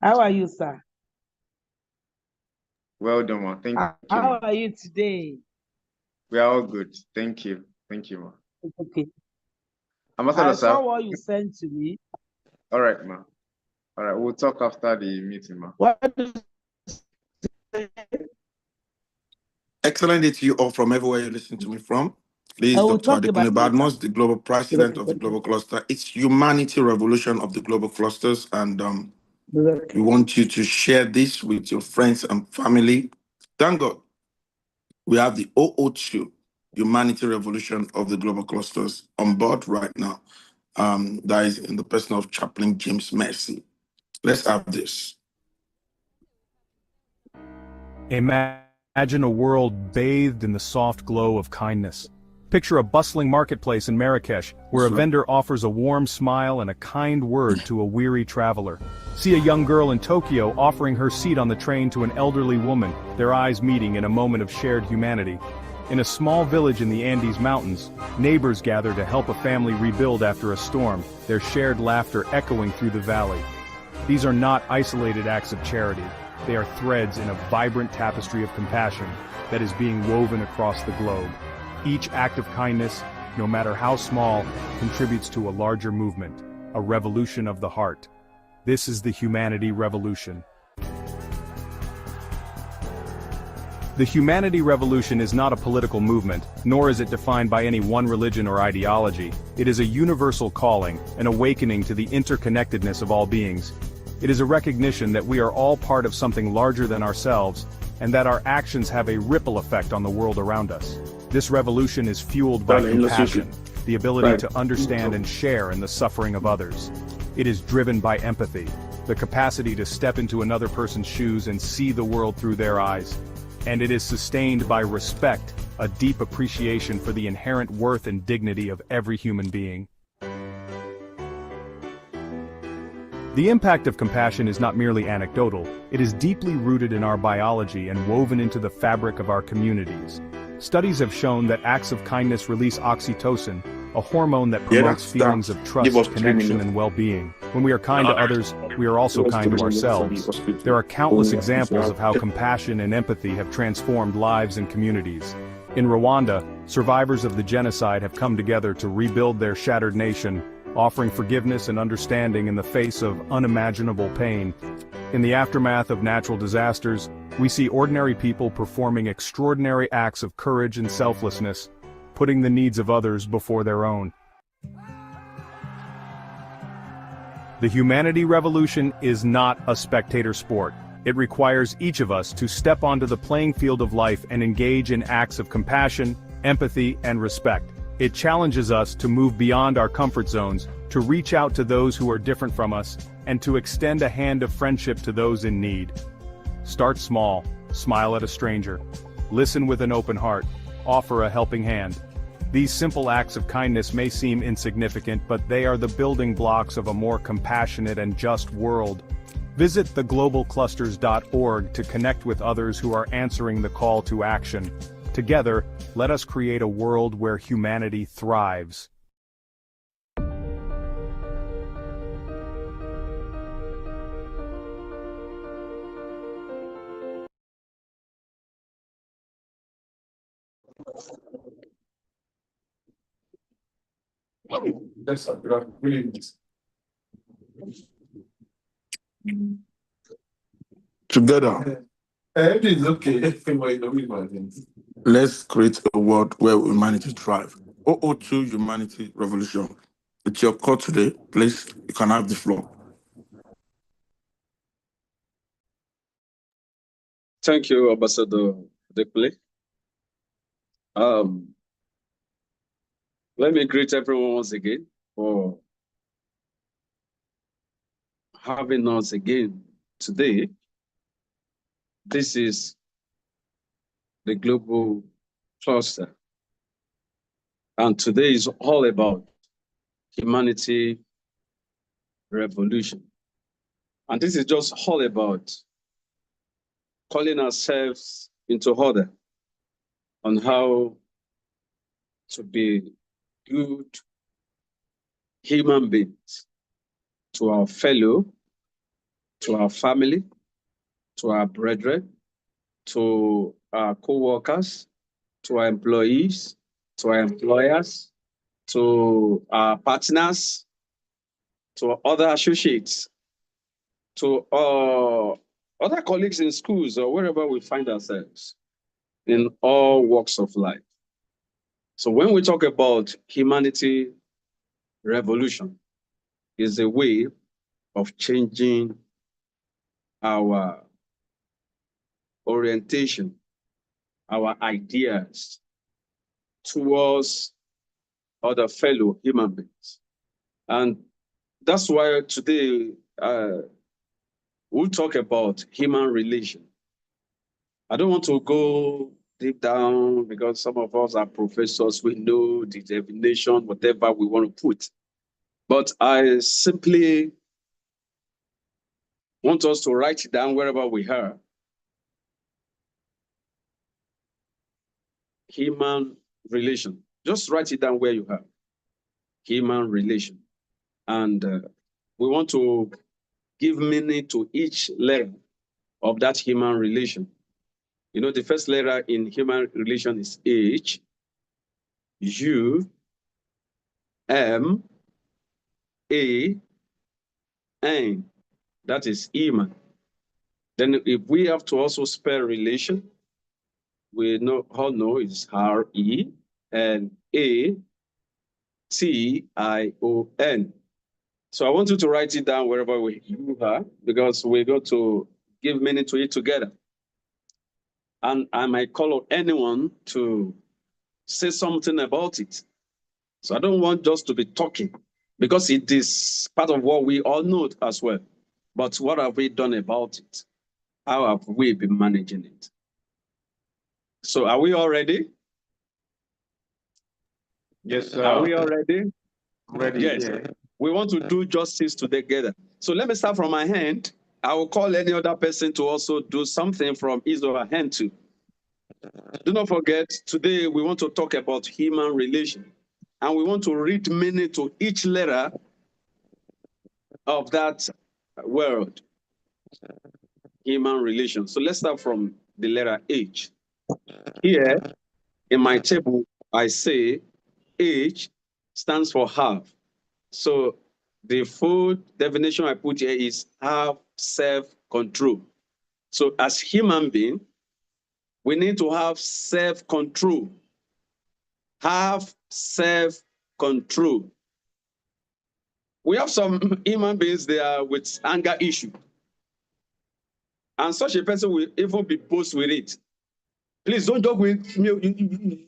How are you, sir? Well done, ma. Thank you, How ma. are you today? We are all good. Thank you. Thank you, ma. Okay. Ambassador, I saw sir. what you sent to me. All right, ma. All right, we'll talk after the meeting, ma. What do you say? Excellent day to you all from everywhere you listen to me from. This I is will Dr. talk about Adekunle it later. Badmos, the global president of the Global Cluster. It's Humanity Revolution of the Global Clusters, and we want you to share this with your friends and family. Thank God, we have the OO2, Humanity Revolution of the Global Clusters, on board right now. That is in the person of Chaplain James Mercy. Let's have this. Imagine a world bathed in the soft glow of kindness. Picture a bustling marketplace in Marrakesh, where a vendor offers a warm smile and a kind word to a weary traveler. See a young girl in Tokyo offering her seat on the train to an elderly woman, their eyes meeting in a moment of shared humanity. In a small village in the Andes Mountains, neighbors gather to help a family rebuild after a storm, their shared laughter echoing through the valley. These are not isolated acts of charity. They are threads in a vibrant tapestry of compassion that is being woven across the globe. Each act of kindness, no matter how small, contributes to a larger movement, a revolution of the heart. This is the Humanity Revolution. The Humanity Revolution is not a political movement, nor is it defined by any one religion or ideology. It is a universal calling, an awakening to the interconnectedness of all beings. It is a recognition that we are all part of something larger than ourselves, and that our actions have a ripple effect on the world around us. This revolution is fueled by compassion, the ability to understand and share in the suffering of others. It is driven by empathy, the capacity to step into another person's shoes and see the world through their eyes. And it is sustained by respect, a deep appreciation for the inherent worth and dignity of every human being. The impact of compassion is not merely anecdotal, it is deeply rooted in our biology and woven into the fabric of our communities. Studies have shown that acts of kindness release oxytocin, a hormone that promotes feelings of trust, connection, and well-being. When we are kind to others, we are also kind to ourselves. There are countless examples of how compassion and empathy have transformed lives and communities. In Rwanda, survivors of the genocide have come together to rebuild their shattered nation, offering forgiveness and understanding in the face of unimaginable pain. In the aftermath of natural disasters, we see ordinary people performing extraordinary acts of courage and selflessness, putting the needs of others before their own. The Humanity Revolution is not a spectator sport. It requires each of us to step onto the playing field of life and engage in acts of compassion, empathy, and respect. It challenges us to move beyond our comfort zones, to reach out to those who are different from us, and to extend a hand of friendship to those in need. Start small, smile at a stranger, listen with an open heart, offer a helping hand. These simple acts of kindness may seem insignificant, but they are the building blocks of a more compassionate and just world. Visit theglobalclusters.org to connect with others who are answering the call to action. Together, let us create a world where humanity thrives. Together, let's create a world where humanity thrives. OO2 Humanity Revolution. It's your call today. Please, you can have the floor. Thank you, Ambassador Adekunle. Let me greet everyone once again for having us again today. This is the Global Cluster. And today is all about Humanity Revolution. And this is just all about calling ourselves into order on how to be good human beings to our fellow, to our family, to our brethren, to our co-workers, to our employees, to our employers, to our partners, to other associates, to other colleagues in schools or wherever we find ourselves in all walks of life. So when we talk about humanity revolution, is a way of changing our orientation, our ideas towards other fellow human beings. And that's why today we'll talk about human relation. I don't want to go deep down because some of us are professors, we know the definition, whatever we want to put. But I simply want us to write it down wherever we are. Human relation. Just write it down where you are. Human relation. And we want to give meaning to each letter of that human relation. You know, the first letter in human relation is H, U, M, A, N. That is human. Then if we have to also spell relation, we all know it's R-E-L-A-T-I-O-N. So I want you to write it down wherever you are, because we're going to give meaning to it together. And I might call on anyone to say something about it. So I don't want just to be talking, because it is part of what we all know as well. But what have we done about it? How have we been managing it? So are we all ready? Yes, sir. Are we all ready? Ready? Yes. Yeah. We want to do justice together. So let me start from my hand. I will call any other person to also do something from his or her hand too. Do not forget, today we want to talk about human relation. And we want to read meaning to each letter of that word. Human relation. So let's start from the letter H. Here in my table, I say H stands for have. So the full definition I put here is have self-control. So as human being, we need to have self-control. Have self-control. We have some human beings, they are with anger issue. And such a person will even be boast with it. Please don't joke with me.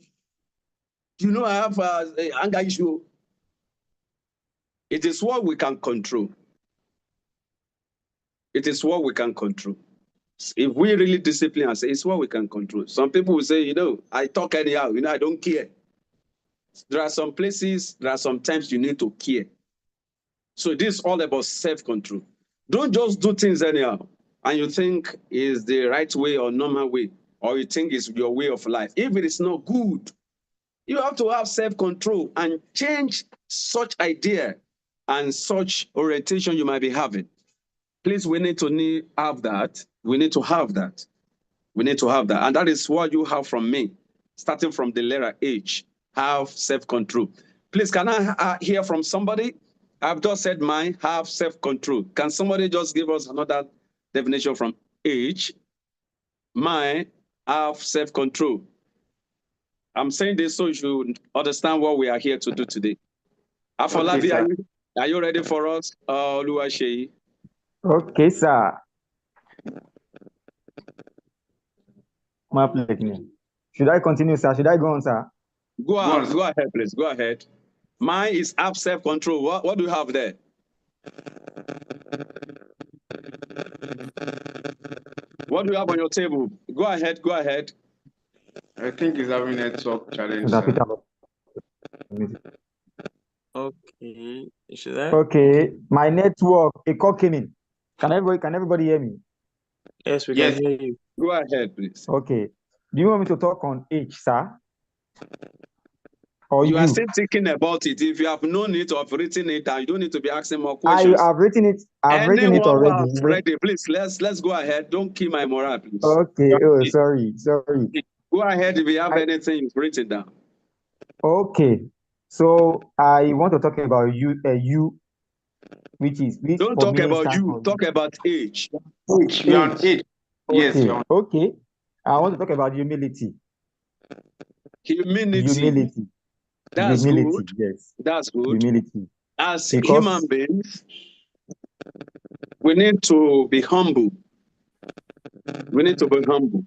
You know I have an anger issue. It is what we can control. It is what we can control. If we really discipline ourselves, it's what we can control. Some people will say, you know, I talk anyhow, you know, I don't care. There are some places, there are some times you need to care. So this is all about self-control. Don't just do things anyhow, and you think is the right way or normal way, or you think it's your way of life. If it is not good, you have to have self-control and change such idea and such orientation you might be having. Please, we need to have that. We need to have that. We need to have that. And that is what you have from me, starting from the letter H, have self-control. Please, can I hear from somebody? I've just said mine, have self-control. Can somebody just give us another definition from H? Mine, have self-control. I'm saying this so you should understand what we are here to do today. Afolabi, Okay, are you ready for us? Oluwaseyi? Okay, sir. My pleasure. Should I continue, sir? Should I go on, sir? Go ahead, please. Go ahead. Mine is have self-control. What do you have there? What do you have on your table? Go ahead. Go ahead. I think he's having a network challenge. Sir, Sir. Peter. Okay. Should I? Okay, my network, a cocking. Can everybody hear me? Yes, we Yes. can hear you. Go ahead, please. Okay. Do you want me to talk on H, sir? Or You you? are still thinking about it. If you have known it or have written it down, you don't need to be asking more I questions. have written it. I've written it Anyone who already. has read it, please let's go ahead. Don't kill my morale, please. Okay. Oh, sorry. Go ahead if you have I- anything you've written down. Okay. So I want to talk about you, which Don't for talk me about stands you. for Talk about age. Age. You're on age. Yes, Okay. you're on. Okay. I want to talk about humility. Humility. That's Humility. good. Yes. That's good. Humility. As Because human beings, we need to be humble. We need to be humble.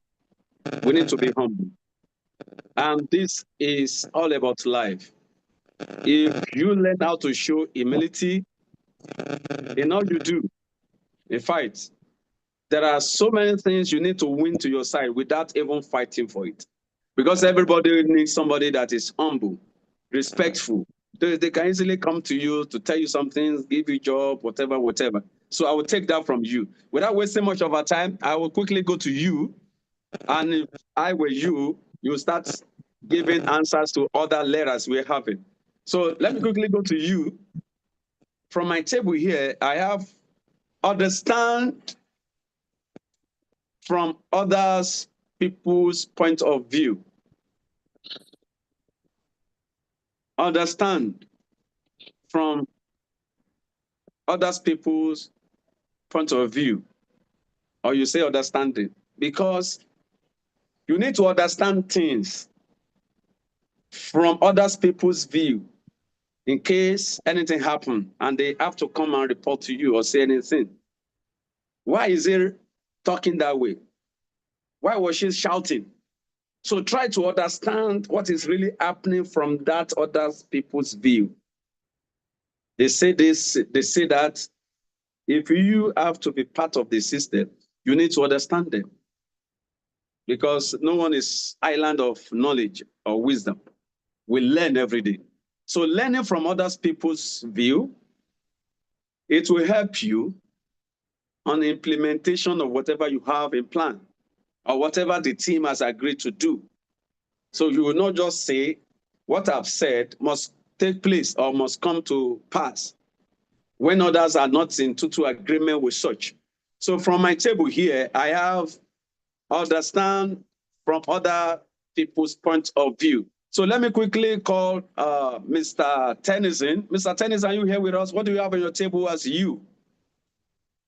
We need to be humble. And this is all about life. If you learn how to show humility in all you do, in fact, there are so many things you need to win to your side without even fighting for it. Because everybody needs somebody that is humble, respectful. They can easily come to you to tell you something, give you job, whatever. So I will take that from you. Without wasting much of our time, I will quickly go to you. And if I were you, you start giving answers to other letters we're having. So let me quickly go to you. From my table here, I have understand from others people's point of view. Understand from others people's point of view, or you say understanding, because you need to understand things from others people's view in case anything happen and they have to come and report to you or say anything. Why is he talking that way? Why was she shouting? So try to understand what is really happening from that other people's view. They say this, they say that. If you have to be part of the system, you need to understand them. Because no one is island of knowledge or wisdom. We learn every day. So learning from other people's view, it will help you on the implementation of whatever you have in plan or whatever the team has agreed to do. So you will not just say, what I've said must take place or must come to pass when others are not in total agreement with such. So from my table here, I have understand from other people's point of view. So let me quickly call Mr. Tennyson. Mr. Tennyson, are you here with us? What do you have on your table as you?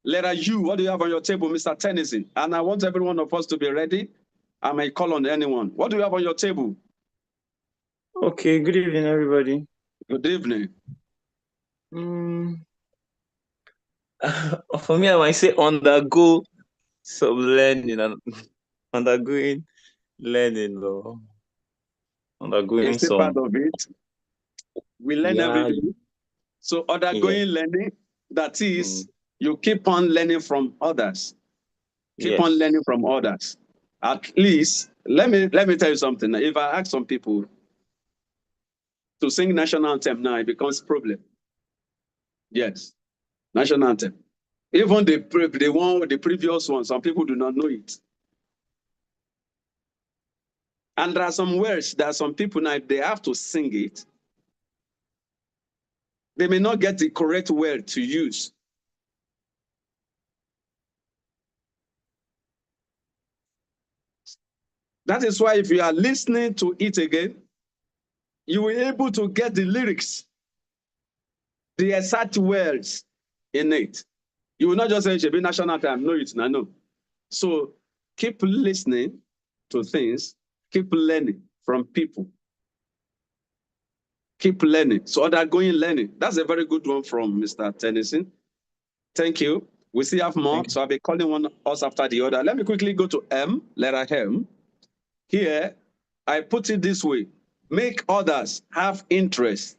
Letter U, what do you have on your table, Mr. Tennyson? And I want every one of us to be ready. I may call on anyone. What do you have on your table? Okay, good evening, everybody. Good evening. For me, I might say undergo some learning and undergoing learning or undergoing It's a some. part of it. We learn every day. So undergoing learning, that is, you keep on learning from others. Keep on learning from others. At least, let me tell you something. If I ask some people to sing national anthem now, it becomes a problem. Yes, national anthem. Even the previous one, some people do not know it. And there are some words that some people now, if they have to sing it, they may not get the correct word to use. That is why if you are listening to it again, you will be able to get the lyrics, the exact words in it. You will not just say, "Shebi national anthem." No, it's not. No. So keep listening to things, keep learning from people. Keep learning. So undergoing learning. That's a very good one from Mr. Tennyson. Thank you. We still have more, so I'll be calling one us after the other. Let me quickly go to M, letter M. Here, I put it this way. Make others have interest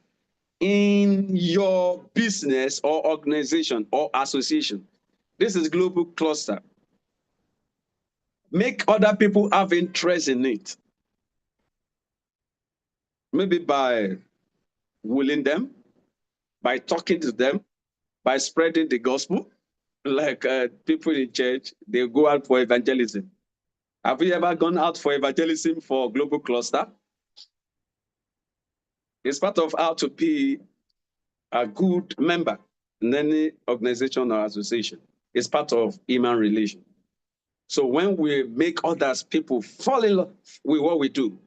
in your business or organization or association. This is global cluster. Make other people have interest in it. Maybe by willing them, by talking to them, by spreading the gospel. Like people in church, they go out for evangelism. Have you ever gone out for evangelism for global cluster? It's part of how to be a good member in any organization or association. It's part of human relation. So when we make others, people fall in love with what we do,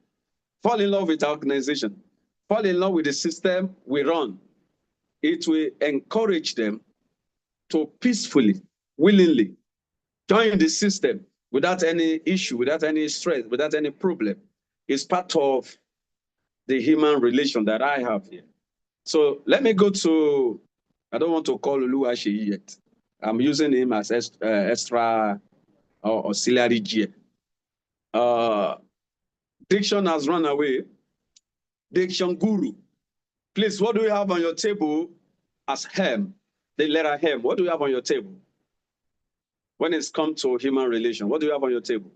fall in love with our organization, fall in love with the system we run, it will encourage them to peacefully, willingly join the system without any issue, without any stress, without any problem. It's part of the human relation that I have here. So let me go to, I don't want to call Oluwaseyi yet. I'm using him as extra or auxiliary G. Diction has run away. Diction Guru. Please, what do you have on your table as hem? The letter hem. What do you have on your table? When it's come to human relation, what do you have on your table?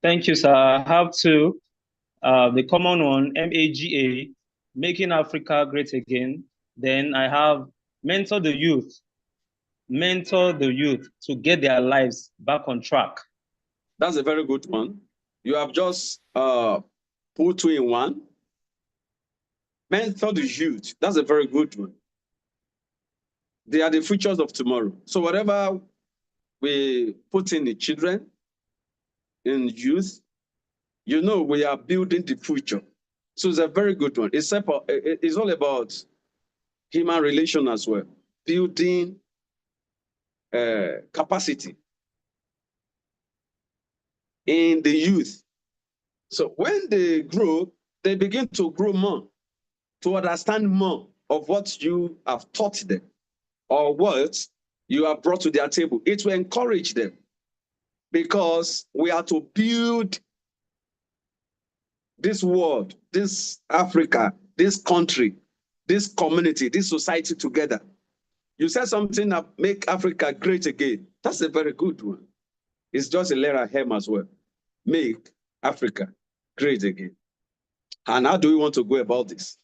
Thank you, sir. I have two. The common one, MAGA, Making Africa Great Again. Then I have Mentor the Youth. Mentor the youth to get their lives back on track. That's a very good one. You have just put two in one. Mentor the youth. That's a very good one. They are the futures of tomorrow. So whatever we put in the children, in youth, you know, we are building the future. So it's a very good one. It's all about human relation as well. Building capacity in the youth. So when they grow, they begin to grow more, to understand more of what you have taught them or what you have brought to their table. It will encourage them because we are to build this world, this Africa, this country, this community, this society together. You said something that make Africa great again. That's a very good one. It's just a letter hem as well. Make Africa great again. And how do we want to go about this?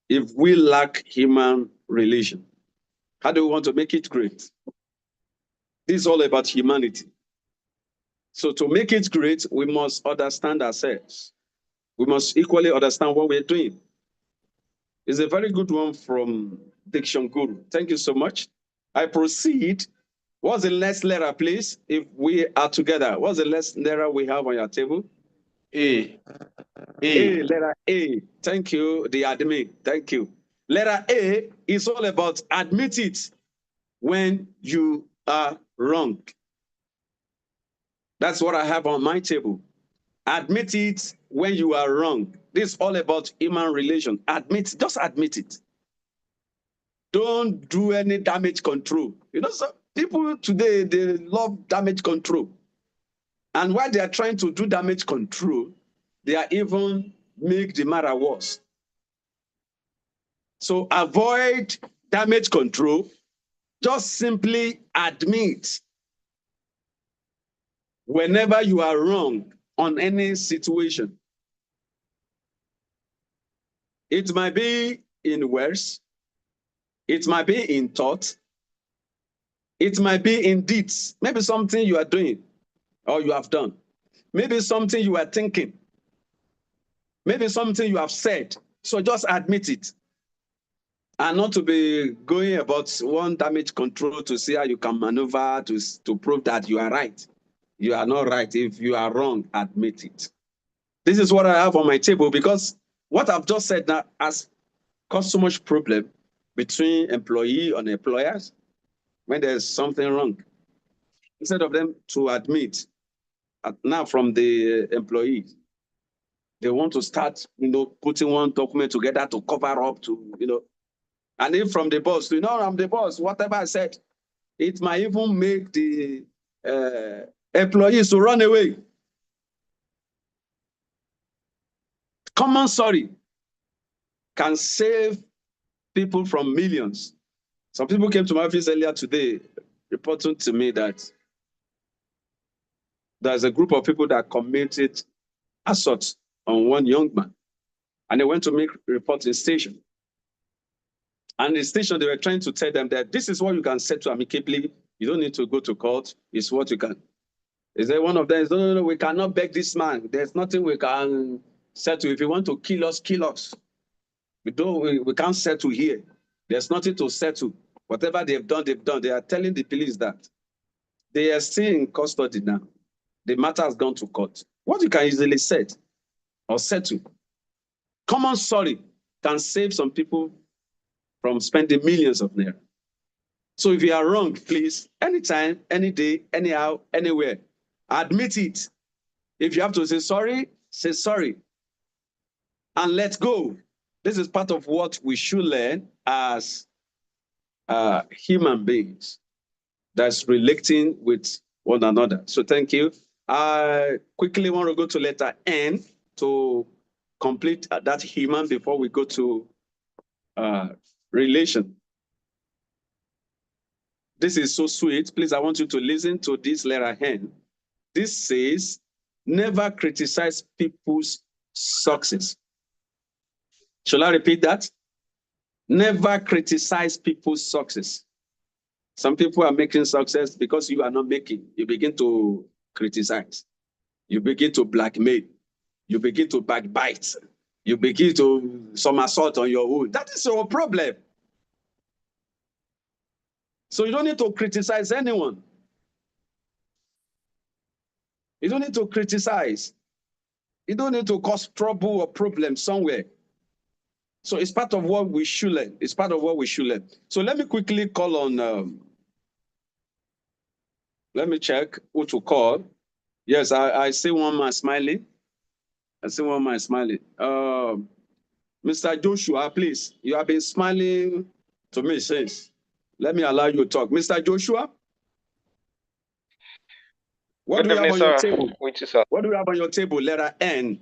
If we lack human relation, how do we want to make it great? This is all about humanity. So to make it great, we must understand ourselves. We must equally understand what we're doing. It's a very good one from Diction Guru. Thank you so much. I proceed. What's the next letter, please? If we are together, what's the next letter we have on your table? A. A, letter A. Thank you, the admin. Thank you. Letter A is all about admit it when you are wrong. That's what I have on my table. Admit it when you are wrong. This is all about human relation. Admit, just admit it. Don't do any damage control. You know, so people today, they love damage control. And while they are trying to do damage control, they are even make the matter worse. So avoid damage control. Just simply admit whenever you are wrong on any situation. It might be in words, it might be in thought, it might be in deeds. Maybe something you are doing or you have done. Maybe something you are thinking. Maybe something you have said. So just admit it. And not to be going about one damage control to see how you can maneuver to prove that you are right. You are not right. If you are wrong, admit it. This is what I have on my table because what I've just said now has caused so much problem between employee and employers when there's something wrong. Instead of them to admit, now from the employees, they want to start, putting one document together to cover up to, and if from the boss, I'm the boss, whatever I said, it might even make the employees to run away. Common sorry can save people from millions. Some people came to my office earlier today reporting to me that there's a group of people that committed assault on one young man. And they went to make reports in station. And in station, they were trying to tell them that this is what you can settle amicably. You don't need to go to court. It's what you can. Is there one of them? No, we cannot beg this man. There's nothing we can settle. If you want to kill us, kill us. We can't settle here. There's nothing to settle. Whatever they've done, they've done. They are telling the police that they are still in custody now. The matter has gone to court. What you can easily set or settle. Common sorry can save some people from spending millions of naira. So if you are wrong, please, anytime, any day, anyhow, anywhere, admit it. If you have to say sorry, and let go. This is part of what we should learn as human beings that's relating with one another. So thank you. I quickly want to go to letter N to complete that human before we go to relation. This is so sweet. Please, I want you to listen to this letter N. This says, never criticize people's success. Shall I repeat that? Never criticize people's success. Some people are making success because you are not making. You begin to criticize. You begin to blackmail. You begin to backbite. You begin to somersault on your own. That is your problem. So you don't need to criticize anyone. You don't need to criticize. You don't need to cause trouble or problem somewhere. So it's part of what we should learn. It's part of what we should learn. So let me quickly call on, let me check who to call. Yes, I see one man smiling. I see one man smiling. Mr. Joshua, please. You have been smiling to me since. Let me allow you to talk. Mr. Joshua? What do you have on your table? What do you have on your table? Letter N.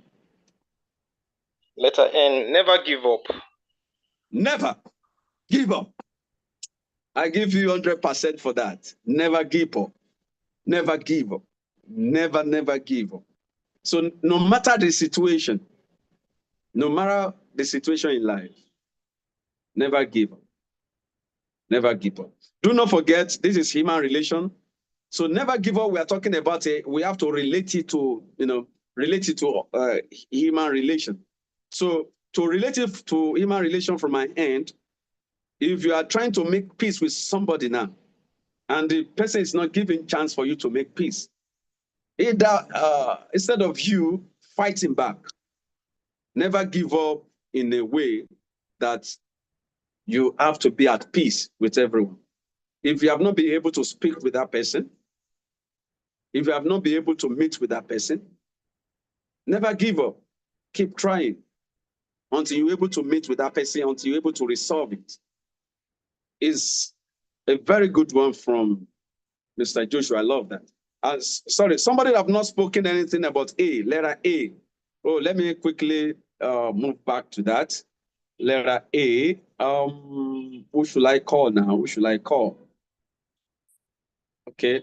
Letter N, never give up. Never give up. I give you 100% for that. Never give up. Never give up. Never, never give up. So no matter the situation in life, never give up. Never give up. Do not forget, this is human relation. So never give up. We are talking about it. We have to relate it to, human relation. So to relate it to human relation from my end, if you are trying to make peace with somebody now, and the person is not giving chance for you to make peace, either instead of you fighting back, never give up in a way that you have to be at peace with everyone. If you have not been able to speak with that person, if you have not been able to meet with that person, never give up. Keep trying until you're able to meet with that person, until you're able to resolve it. Is a very good one from Mr. Joshua. I love that. Sorry, somebody have not spoken anything about A, letter A. Oh, let me quickly move back to that. Letter A. Who should I call now? Who should I call? Okay,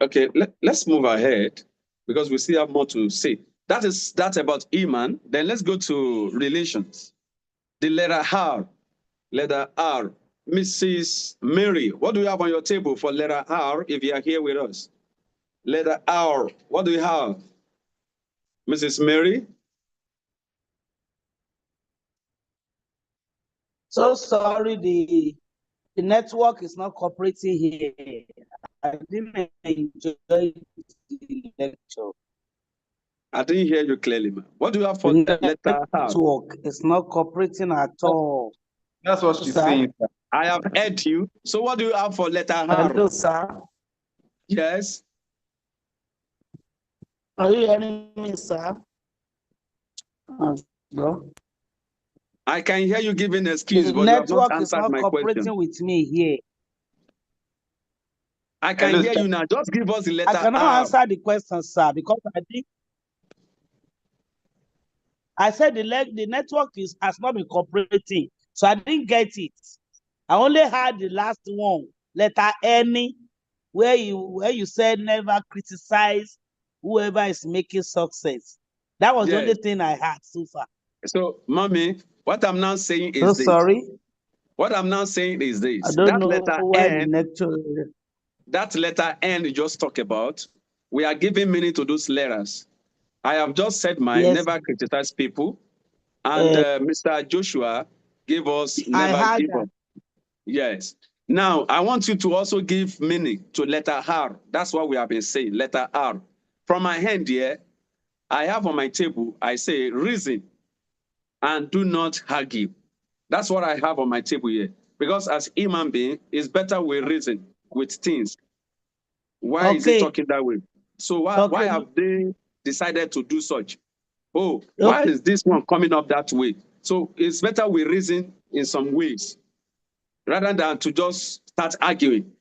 okay. Let's move ahead because we still have more to say. That's about Iman. Then let's go to relations. The letter R. Letter R. Mrs. Mary, what do you have on your table for letter R if you are here with us? Letter R, what do you have? Mrs. Mary? So sorry, the network is not cooperating here. I didn't enjoy the lecture. I didn't hear you clearly, man. What do you have for letter R? Network is not cooperating at all. That's what she's saying. I have heard you. So what do you have for letter R? Hello, sir. Yes. Are you hearing me, sir? No. I can hear you giving excuse, The but you have not network is answered not my cooperating question. with me here. I can hear you now. Just give us the letter I cannot R. answer the question, sir, because I said the network has not been cooperating, so I didn't get it. I only had the last one, letter N, where you said never criticize whoever is making success. That was the only thing I had so far. So, mommy, what I'm now saying is So this. sorry. What I'm now saying is this. I don't know letter why N, that letter N you just talked about, we are giving meaning to those letters. I have just said mine, never criticize people. And Mr. Joshua, Give us, I never had give that. up. Yes. Now, I want you to also give meaning to letter R. That's what we have been saying, letter R. From my hand here, I have on my table, I say, reason and do not argue. That's what I have on my table here. Because as human being, it's better we reason with things. Why is he Okay. talking that way? So why Okay. have they decided to do such? Oh, why Okay. is this one coming up that way? So it's better we reason in some ways rather than to just start arguing.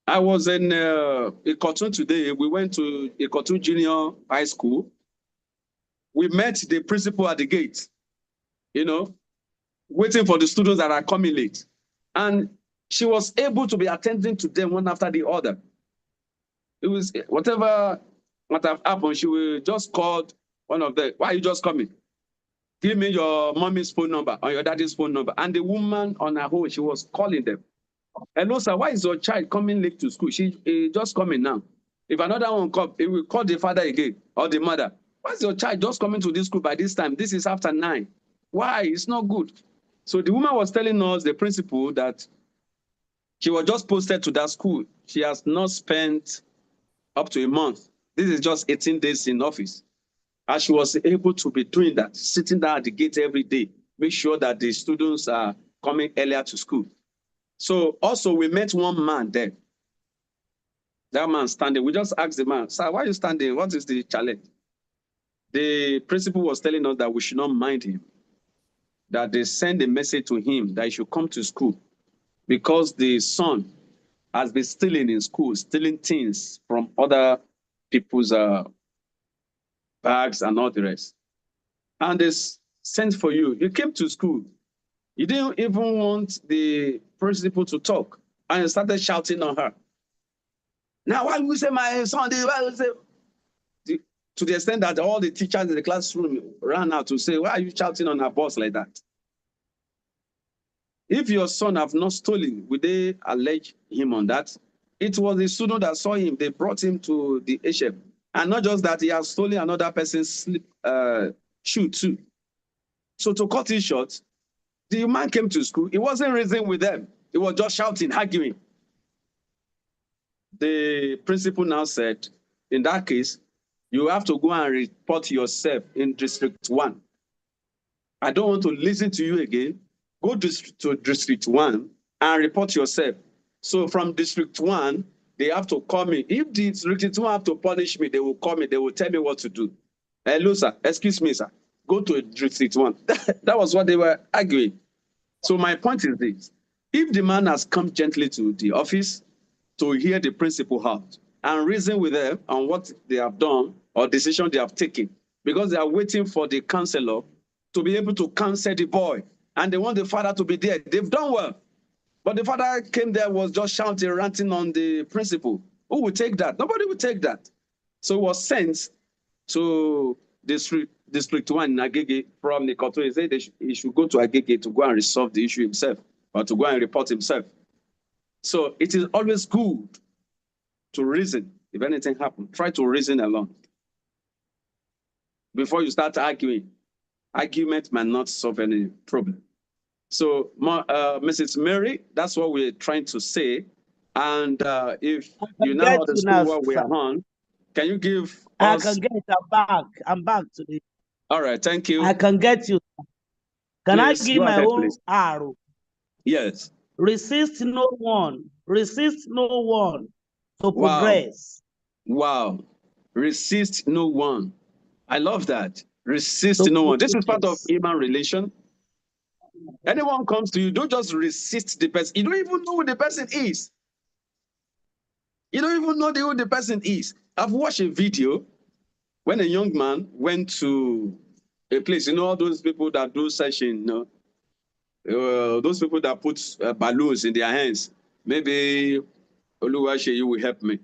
I was in Ikotun today. We went to Ikotun Junior High School. We met the principal at the gate, you know, waiting for the students that are coming late. And she was able to be attending to them one after the other. It was whatever might have happened, she will just called one of them. Why are you just coming? Give me your mommy's phone number or your daddy's phone number. And the woman on her own, she was calling them. Hello, sir, why is your child coming late to school? She just coming now. If another one come, he will call the father again or the mother. Why is your child just coming to this school by this time? This is after 9. Why? It's not good. So the woman was telling us, the principal, that she was just posted to that school. She has not spent up to a month. This is just 18 days in office. And she was able to be doing that, sitting down at the gate every day, make sure that the students are coming earlier to school. So also we met one man there. That man standing. We just asked the man, sir, why are you standing? What is the challenge? The principal was telling us that we should not mind him, that they send a message to him that he should come to school because the son has been stealing in school, stealing things from other people's bags and all the rest. And they sent for you. You came to school. You didn't even want the principal to talk. And you started shouting on her. Now, why you say my son? Why you say? To the extent that all the teachers in the classroom ran out to say, why are you shouting on our boss like that? If your son have not stolen, would they allege him on that? It was the student that saw him. They brought him to the HM. And not just that, he has stolen another person's shoe too. So to cut it short, the man came to school. He wasn't reasoning with them. He was just shouting, arguing. The principal now said, in that case, you have to go and report yourself in District 1. I don't want to listen to you again. Go to District 1 and report yourself. So from District 1, they have to call me. If the District 1 have to punish me, they will call me. They will tell me what to do. Hello, sir. Excuse me, sir. Go to District 1. That was what they were arguing. So my point is this. If the man has come gently to the office to hear the principal out and reason with them on what they have done or decision they have taken, because they are waiting for the counselor to be able to counsel the boy, and they want the father to be there. They've done well. But the father came there, was just shouting, ranting on the principal. Who will take that? Nobody will take that. So it was sent to District 1 in Agege from Nikoto. He said he should go to Agege to go and resolve the issue himself, or to go and report himself. So it is always good to reason. If anything happens, try to reason alone before you start arguing. Argument might not solve any problem. So, Mrs. Mary, that's what we're trying to say. And if you now understand what we are on, can you give us... I can get it. I'm back today. All right, thank you. I can get you. Can Please, I give my ahead, own please. arrow? Yes. Resist no one. Resist no one to progress. Wow. Resist no one. I love that. Resist no one. This is part of human relation. Anyone comes to you, don't just resist the person. You don't even know who the person is. You don't even know who the person is. I've watched a video when a young man went to a place, you know, all those people that do session, you know, those people that put balloons in their hands. Maybe Oluwaseyi, you will help me.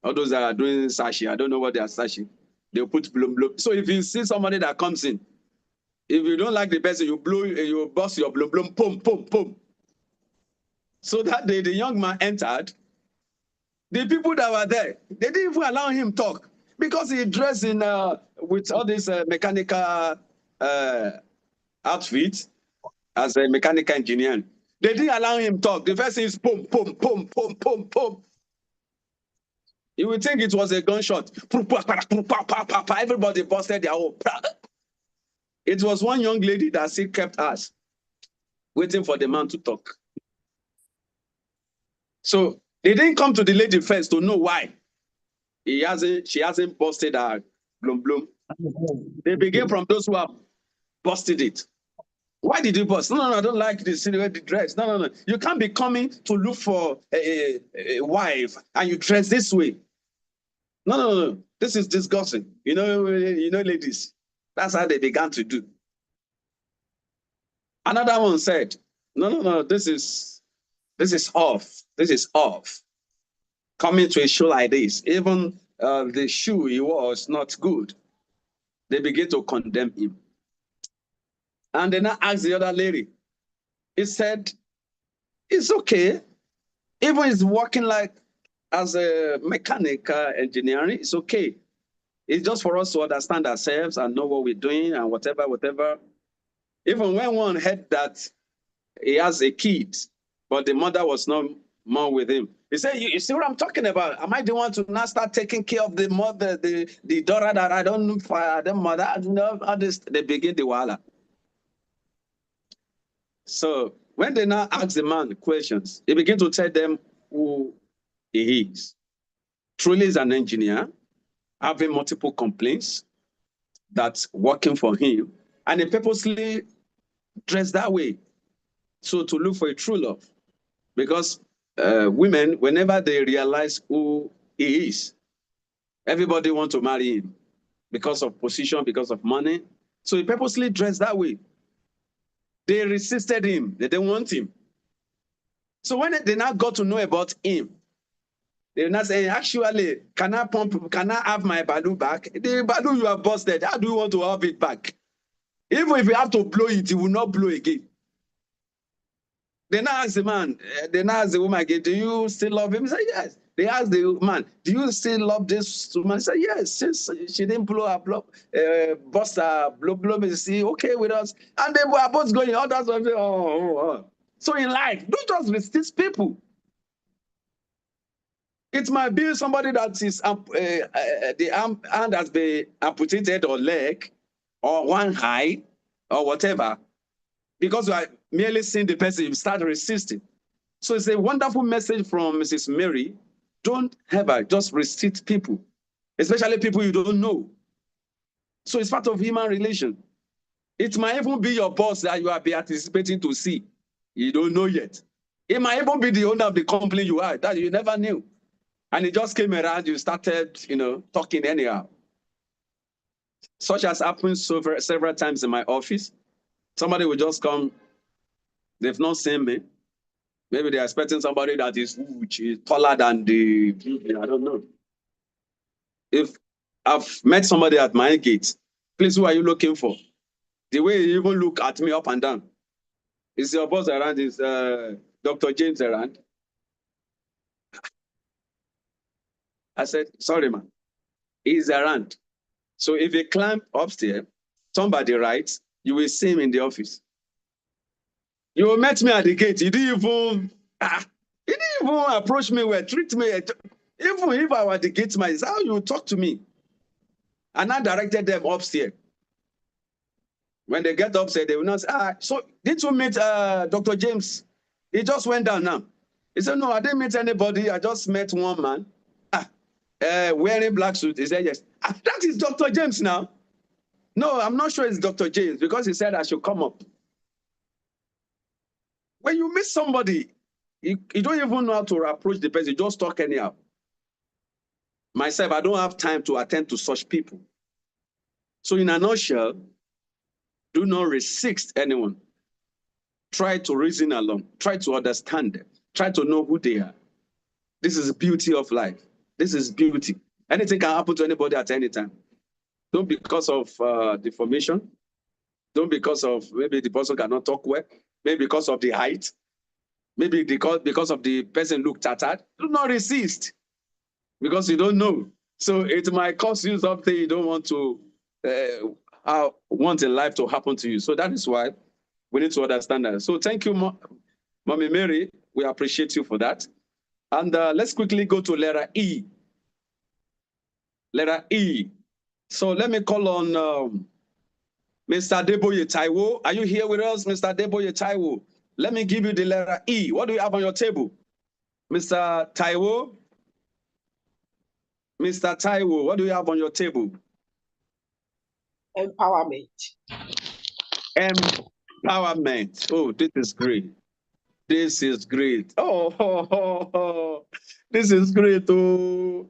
All those that are doing sashi, I don't know what they are sashi. They'll put bloom bloom. So if you see somebody that comes in, if you don't like the person, you blow, you bust your bloom bloom, boom, boom, boom. So that day, the young man entered. The people that were there, they didn't even allow him talk because he dressed in with all this mechanical outfit. as a mechanical engineer. They didn't allow him talk. The first thing is boom, boom, boom, boom, boom, boom. You would think it was a gunshot. Everybody busted their own. It was one young lady that still kept us waiting for the man to talk. So they didn't come to the lady first to know why she hasn't busted her bloom bloom. They begin from those who have busted it. Why did you bust? No, I don't like this the dress. No. You can't be coming to look for a wife and you dress this way. No. This is disgusting. You know, ladies. That's how they began to do. Another one said, no, this is off. This is off. Coming to a show like this, even the shoe he was not good. They begin to condemn him. And then I asked the other lady. He said, it's okay. Even he's working like as a mechanic engineering, it's okay. It's just for us to understand ourselves and know what we're doing and whatever. Even when one heard that he has a kid, but the mother was not more with him. He said, you see what I'm talking about? Am I the one to now start taking care of the mother, the daughter that I don't know for the mother? They begin the wahala. So when they now ask the man questions, he begin to tell them who he is. Truly is an engineer, having multiple complaints that's working for him, and he purposely dressed that way. So to look for a true love. Because women, whenever they realize who he is, everybody wants to marry him because of position, because of money. So he purposely dressed that way. They resisted him. They didn't want him. So when they now got to know about him, they now say, actually, can I have my balu back? The balu you have busted, how do you want to have it back? Even if you have to blow it, you will not blow again. They now ask the man, they now ask the woman again, do you still love him? He said, yes. They ask the man, do you still love this woman? He said, yes, since she didn't blow her blow, bust her blow, is she okay with us? And they were both going, oh, that's what oh. So in life, don't just resist people. It might be somebody that is the hand has been amputated or leg or one eye or whatever. Because you are merely seeing the person, you start resisting. So it's a wonderful message from Mrs. Mary. Don't ever just resist people, especially people you don't know. So it's part of human relation. It might even be your boss that you are anticipating to see. You don't know yet. It might even be the owner of the company you are that you never knew. And it just came around, you started, talking anyhow. Such has happened several times in my office. Somebody will just come, they've not seen me. Maybe they're expecting somebody that is taller than the, I don't know. If I've met somebody at my gate, please, who are you looking for? The way you even look at me up and down. Is your boss around? Is Dr. James around? I said, sorry, man. He's around. So if you climb upstairs, somebody writes, you will see him in the office. You met me at the gate. You didn't even approach me well, treat me. Even if I were the gate man, it's how you talk to me. And I directed them upstairs. When they get upstairs, they will not say, so did you meet Dr. James? He just went down now. He said, no, I didn't meet anybody. I just met one man. Wearing black suit. He said, yes. That is Dr. James now. No, I'm not sure it's Dr. James because he said I should come up. When you meet somebody, you don't even know how to approach the person. You just talk anyhow. Myself, I don't have time to attend to such people. So in a nutshell, do not resist anyone. Try to reason along. Try to understand them. Try to know who they are. This is the beauty of life. This is beauty. Anything can happen to anybody at any time. Don't because of deformation. Don't because of maybe the person cannot talk well. Maybe because of the height. Maybe because of the person look tattered. Do not resist because you don't know. So it might cost you something you don't want to want in life to happen to you. So that is why We need to understand that. So thank you, Mommy Mary. We appreciate you for that. And let's quickly go to letter E. Letter E. So let me call on Mr. Adeboye Taiwo. Are you here with us, Mr. Adeboye Taiwo? Let me give you the letter E. What do you have on your table? Mr. Taiwo? Mr. Taiwo, what do you have on your table? Empowerment. Empowerment. Oh, this is great. This is great. Oh. This is great. Oh,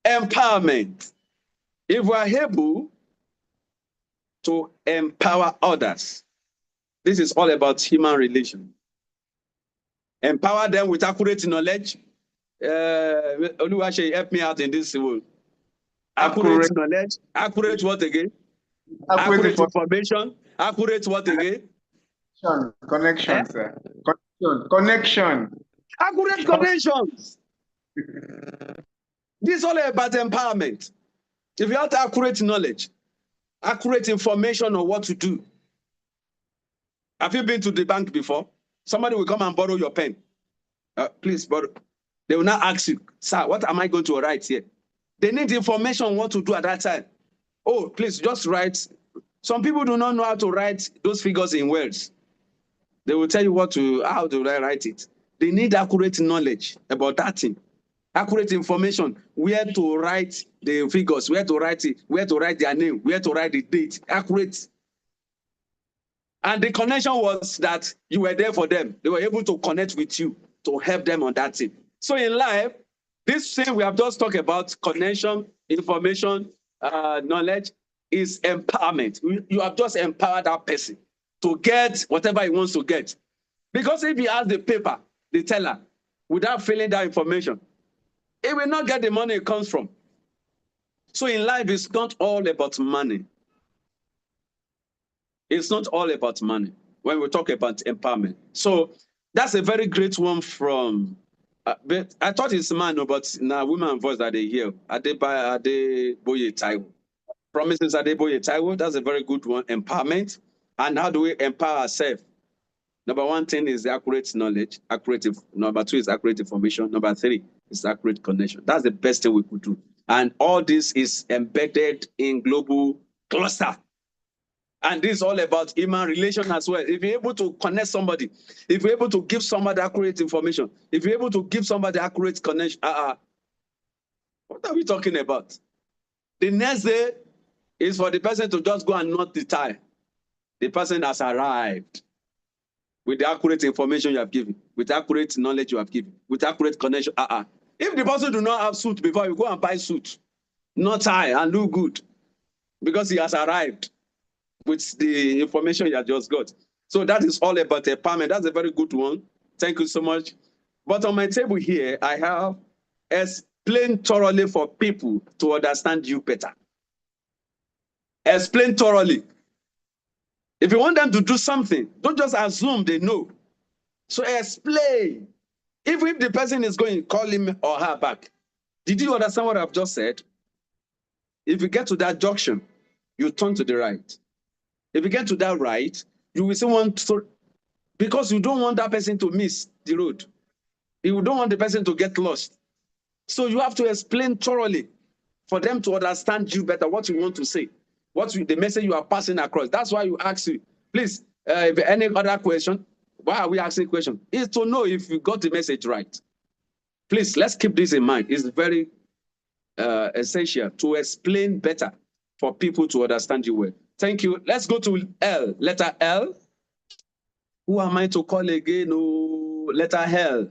empowerment. If we are able to empower others, this is all about human relation. Empower them with accurate knowledge. Oluwaseyi, help me out in this world. Accurate knowledge. Accurate what again? Accurate information. Accurate what again? Connection, sir. Connection. Accurate connections. This is all about empowerment. If you have accurate knowledge, accurate information on what to do. Have you been to the bank before? Somebody will come and borrow your pen. Please borrow. They will not ask you, sir, what am I going to write here? They need information on what to do at that time. Oh, please just write. Some people do not know how to write those figures in words. They will tell you how to write it. They need accurate knowledge about that thing. Accurate information, where to write the figures, where to write it, where to write their name, where to write the date. Accurate. And the connection was that you were there for them. They were able to connect with you to help them on that thing. So in life, this thing we have just talked about, connection, information, knowledge, is empowerment. You have just empowered that person to get whatever he wants to get. Because if he has the paper, the teller, without filling that information, he will not get the money it comes from. So in life, it's not all about money. It's not all about money when we talk about empowerment. So that's a very great one from, but I thought it's man, but now women voice that they hear. Adeboye Taiwo. Promises Adeboye Taiwo, that's a very good one. Empowerment. And how do we empower ourselves? Number one thing is accurate knowledge. Number two is accurate information. Number three is accurate connection. That's the best thing we could do. And all this is embedded in global cluster. And this is all about human relation as well. If you're able to connect somebody, if you're able to give somebody accurate information, if you're able to give somebody accurate connection, what are we talking about? The next day is for the person to just go and knot the tie. The person has arrived with the accurate information you have given, with accurate knowledge you have given, with accurate connection. If the person do not have suit before, you go and buy suit, not tie and look good, because he has arrived with the information you have just got. So that is all about empowerment. That's a very good one. Thank you so much. But on my table here, I have explain thoroughly for people to understand you better. Explain thoroughly. If you want them to do something, don't just assume they know. So explain. Even if the person is going to call him or her back, did you understand what I've just said? If you get to that junction, you turn to the right. If you get to that right, you will still want to, because you don't want that person to miss the road. You don't want the person to get lost. So you have to explain thoroughly for them to understand you better, what you want to say, the message you are passing across. That's why you ask you, please, if any other question, why are we asking question? Is to know if you got the message right. Please, let's keep this in mind. It's very essential to explain better for people to understand you well. Thank you. Let's go to L, letter L. Who am I to call again? Oh, letter L,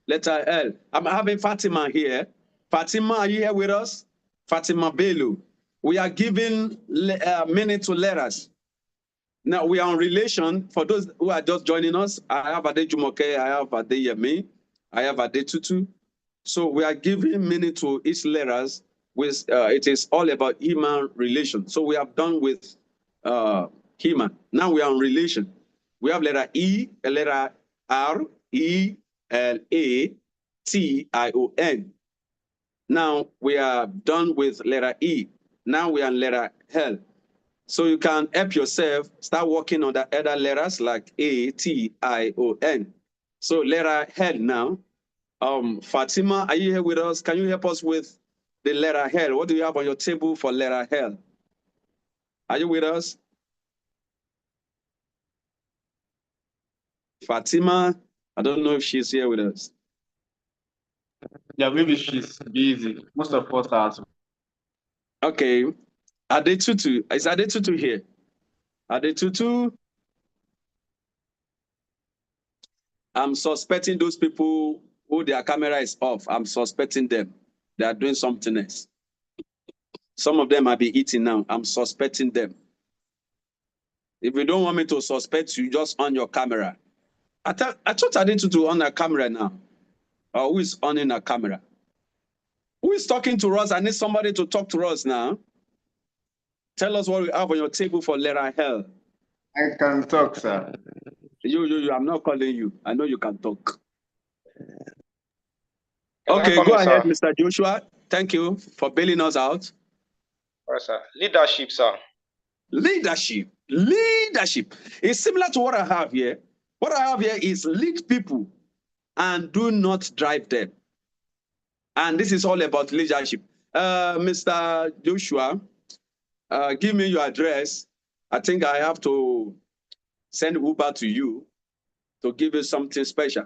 letter L. I'm having Fatima here. Fatima, are you here with us? Fatima Bello. We are giving a minute to letters. Now we are on relation. For those who are just joining us, I have Ade Jumoke, I have Ade Yemi, I have Ade Tutu. So we are giving minute to each letters. With it is all about human relation. So we have done with human. Now we are on relation. We have letter E, a letter R, E, L, A, T, I, O, N. Now we are done with letter E. Now we are on letter L. So you can help yourself, start working on the other letters like A, T, I, O, N. So letter L now. Fatima, are you here with us? Can you help us with the letter L? What do you have on your table for letter L? Are you with us? Fatima, I don't know if she's here with us. Yeah, maybe she's busy. Most of us are. Okay. Adetutu, is Adetutu here? Adetutu, I'm suspecting those people who their camera is off. I'm suspecting them. They are doing something else. Some of them might be eating now. I'm suspecting them. If you don't want me to suspect you, just on your camera. I thought Adetutu on a camera now. Or who is on in a camera? Who is talking to us? I need somebody to talk to us now. Tell us what we have on your table for letter L. I can talk, sir. You, I'm not calling you. I know you can talk. Can I Okay, come go in, ahead, sir? Mr. Joshua. Thank you for bailing us out. All right, sir. Leadership, sir. Leadership. Leadership is similar to what I have here. What I have here is lead people and do not drive them. And this is all about leadership. Mr. Joshua, give me your address. I think I have to send Uber to you to give you something special.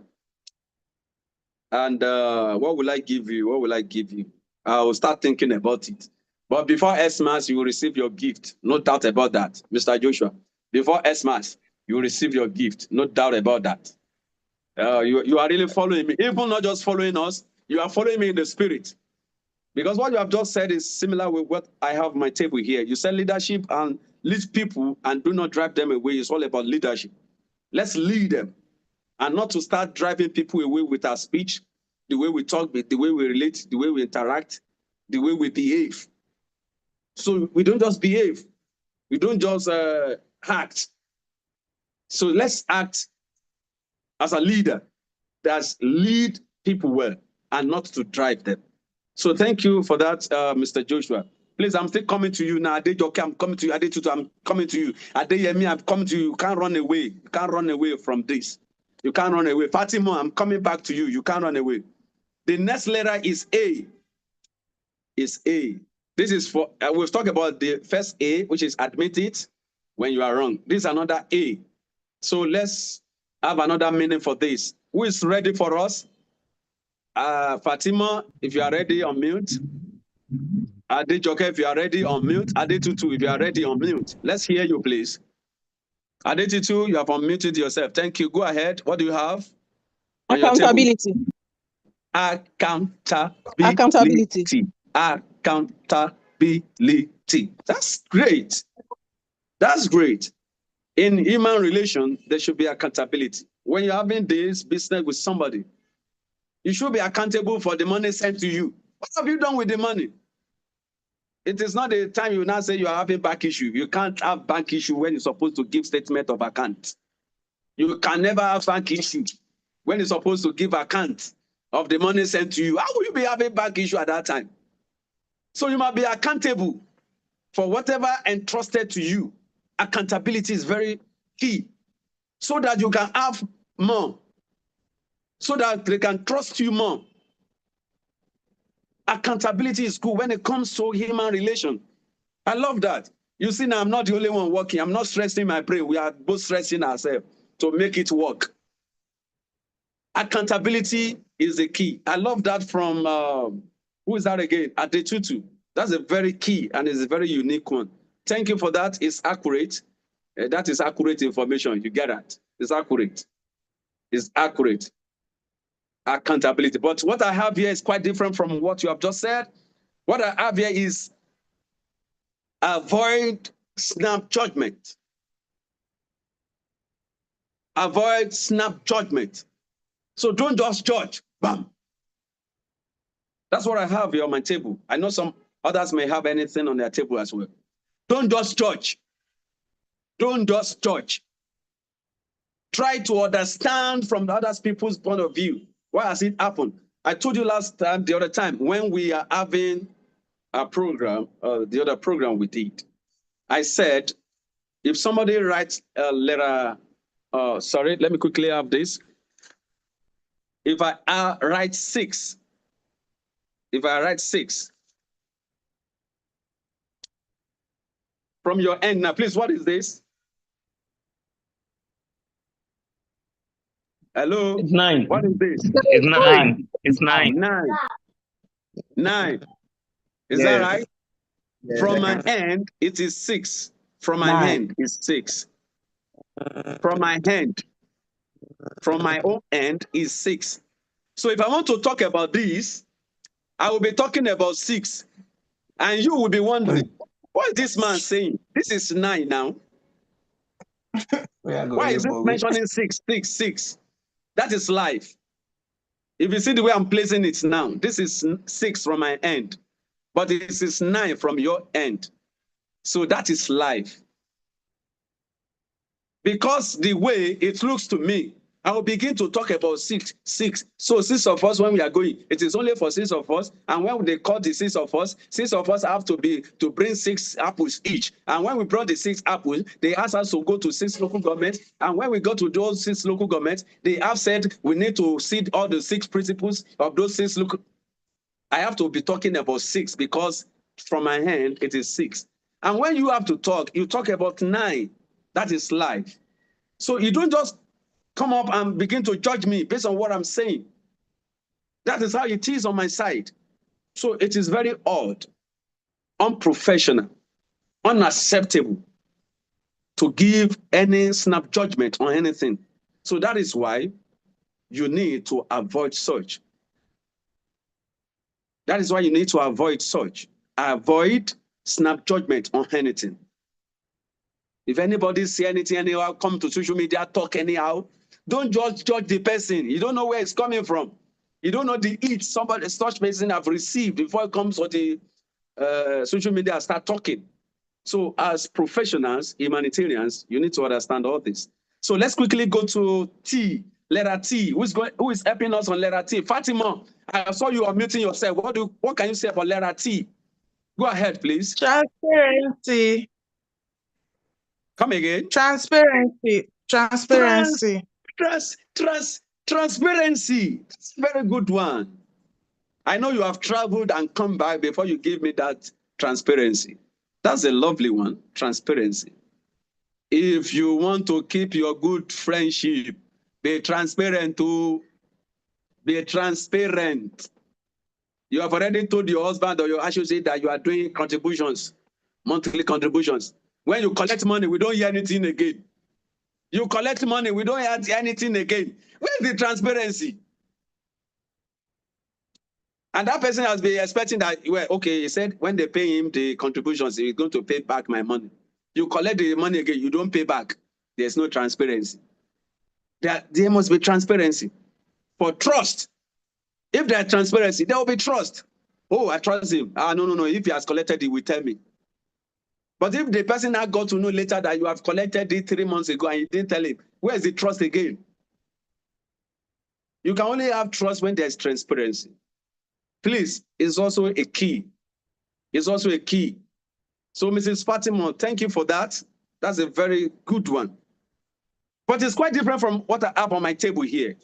And what will I give you? What will I give you? I'll start thinking about it. But before Xmas, you will receive your gift. No doubt about that, Mr. Joshua. Before Xmas, you will receive your gift. No doubt about that. You are really following me. Even not just following us, you are following me in the spirit. Because what you have just said is similar with what I have on my table here. You said leadership and lead people and do not drive them away. It's all about leadership. Let's lead them and not to start driving people away with our speech, the way we talk, the way we relate, the way we interact, the way we behave. So we don't just behave. We don't just act. So let's act as a leader that's lead people well and not to drive them. So thank you for that, Mr. Joshua. Please, I'm still coming to you now. Adejoke, I'm coming to you. Adetutu, I'm coming to you. Adeyemi, I'm coming to you. You can't run away. You can't run away from this. You can't run away. Fatima, I'm coming back to you. You can't run away. The next letter is A. Is A. This is for, we'll talk about the first A, which is admit it when you are wrong. This is another A. So let's have another meaning for this. Who is ready for us? Fatima, if you are ready, on mute. Adejoke, if you are ready, on mute. Adetutu, if you are ready, on mute. Let's hear you, please. Adetutu, you have unmuted yourself. Thank you. Go ahead. What do you have? Accountability. Accountability. Accountability. That's great. That's great. In human relation, there should be accountability. When you're having this business with somebody, you should be accountable for the money sent to you. What have you done with the money? It is not the time you now say you are having bank issue. You can't have bank issue when you're supposed to give statement of account. You can never have bank issue when you're supposed to give account of the money sent to you. How will you be having bank issue at that time? So you must be accountable for whatever entrusted to you. Accountability is very key so that you can have more, so that they can trust you more. Accountability is good when it comes to human relation. I love that. You see, now I'm not the only one working. I'm not stressing my brain. We are both stressing ourselves to make it work. Accountability is the key. I love that from, who is that again? Adetutu. That's a very key and it's a very unique one. Thank you for that. It's accurate. That is accurate information. You get that? It's accurate. It's accurate. Accountability. But what I have here is quite different from what you have just said. What I have here is avoid snap judgment. Avoid snap judgment. So don't just judge. Bam. That's what I have here on my table. I know some others may have anything on their table as well. Don't just judge. Don't just judge. Try to understand from the other people's point of view. Why has it happened? I told you last time, the other time, when we are having a program, the other program we did, I said, if somebody writes a letter, sorry, let me quickly have this. If I write 6, from your end now, please, what is this? Hello? It's 9. What is this? It's 9. It's 9. 9. Is that right? From my hand, it is 6. From my hand is 6. From my hand, from my own end is 6. So if I want to talk about this, I will be talking about 6. And you will be wondering, what is this man saying? This is 9 now. Why is it mentioning 6? That is life. If you see the way I'm placing it now, this is 6 from my end, but this is 9 from your end. So that is life. Because the way it looks to me, I will begin to talk about 6. So 6 of us, when we are going, it is only for 6 of us. And when they call the 6 of us have to bring 6 apples each. And when we brought the 6 apples, they asked us to go to 6 local governments. And when we go to those 6 local governments, they have said we need to seed all the 6 principles of those 6 local. I have to be talking about 6 because from my hand, it is 6. And when you have to talk, you talk about 9. That is life. So you don't just come up and begin to judge me based on what I'm saying. That is how it is on my side. So it is very odd, unprofessional, unacceptable to give any snap judgment on anything. So that is why you need to avoid such. That is why you need to avoid such. Avoid snap judgment on anything. If anybody see anything anyhow, come to social media, talk anyhow, don't just judge the person. You don't know where it's coming from. You don't know the heat such person have received before it comes on the social media and start talking. So as professionals, humanitarians, you need to understand all this. So let's quickly go to T, letter T. Who is helping us on letter T? Fatima, I saw you are muting yourself. What can you say about letter T? Go ahead, please. Transparency. Come again. Transparency. Transparency. Transparency. It's a very good one. I know you have traveled and come back before you give me that transparency. That's a lovely one, transparency. If you want to keep your good friendship, be transparent to be transparent. You have already told your husband or your associate that you are doing contributions, monthly contributions. When you collect money, we don't hear anything again. You collect money, we don't hear anything again. Where's the transparency? And that person has been expecting that, well, okay, he said when they pay him the contributions, he's going to pay back my money. You collect the money again, you don't pay back. There's no transparency. There must be transparency. For trust, if there's transparency, there will be trust. Oh, I trust him. No. If he has collected, he will tell me. But if the person now got to know later that you have collected it 3 months ago and you didn't tell him, where's the trust again? You can only have trust when there's transparency. Please, it's also a key. It's also a key. So, Mrs. Fatima, thank you for that. That's a very good one. But it's quite different from what I have on my table here.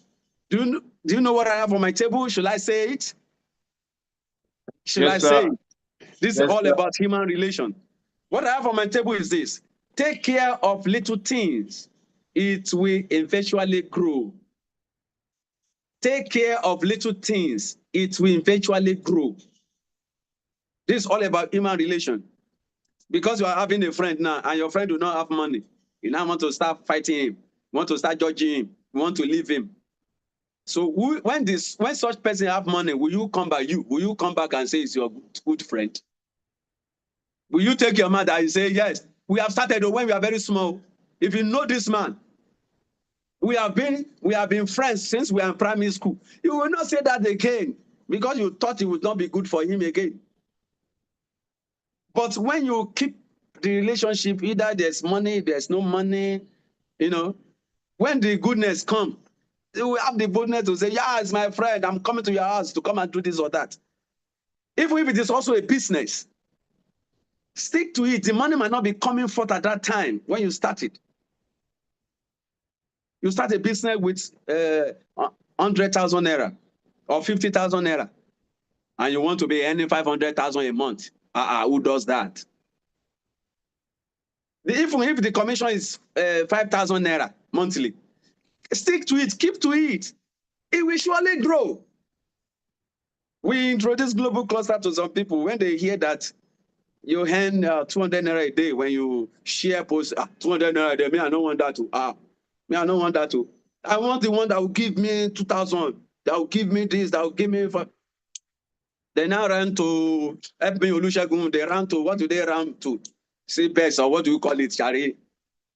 Do you know what I have on my table? Should I say it? Should I say it? This is all about human relation. What I have on my table is this. Take care of little things. It will eventually grow. Take care of little things. It will eventually grow. This is all about human relation. Because you are having a friend now and your friend do not have money. You now want to start fighting him. You want to start judging him. You want to leave him. So when such person have money, will you come back? Will you come back and say it's your good friend? Will you take your mother and say, yes, we have started when we are very small. If you know this man, we have been friends since we are in primary school. You will not say that again because you thought it would not be good for him again. But when you keep the relationship, either there's money, there's no money, when the goodness comes, you will have the boldness to say, yeah, it's my friend, I'm coming to your house to come and do this or that. Even if it is also a business. Stick to it. The money might not be coming forth at that time when you started. You start a business with 100,000 naira or 50,000 naira, and you want to be earning 500,000 a month. Who does that? Even if the commission is 5,000 naira monthly, stick to it, keep to it. It will surely grow. We introduce global cluster to some people. When they hear that you earn 200 naira a day when you share posts, 200 naira a day, me, I don't want that to. Me, I don't want that to. I want the one that will give me 2,000, that will give me this, that will give me. They now run to FB Olusegun. They run to, what do they run to? CBEX, or what do you call it, Shari?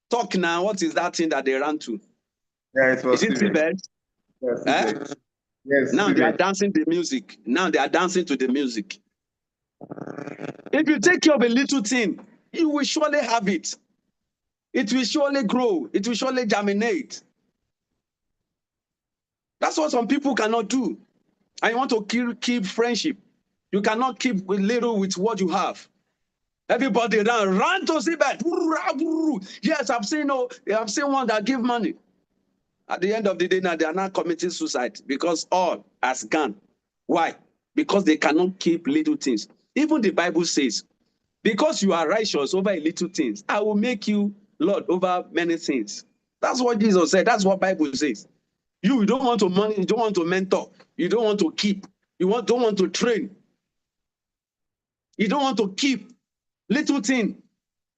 Talk now. What is that thing that they run to? Yeah, it was Is it CBEX? Yes, Eh? yes, Now they are dancing the music. Now they are dancing to the music. If you take care of a little thing, you will surely have it. It will surely grow. It will surely germinate. That's what some people cannot do. And you want to keep friendship. You cannot keep little with what you have. Everybody run to CBEX. Yes, I've seen one that give money. At the end of the day, now they are not committing suicide because all has gone. Why? Because they cannot keep little things. Even the Bible says, because you are righteous over a little things, I will make you Lord over many things. That's what Jesus said. That's what Bible says. You don't want to money, you don't want to mentor, you don't want to keep, don't want to train. You don't want to keep little thing.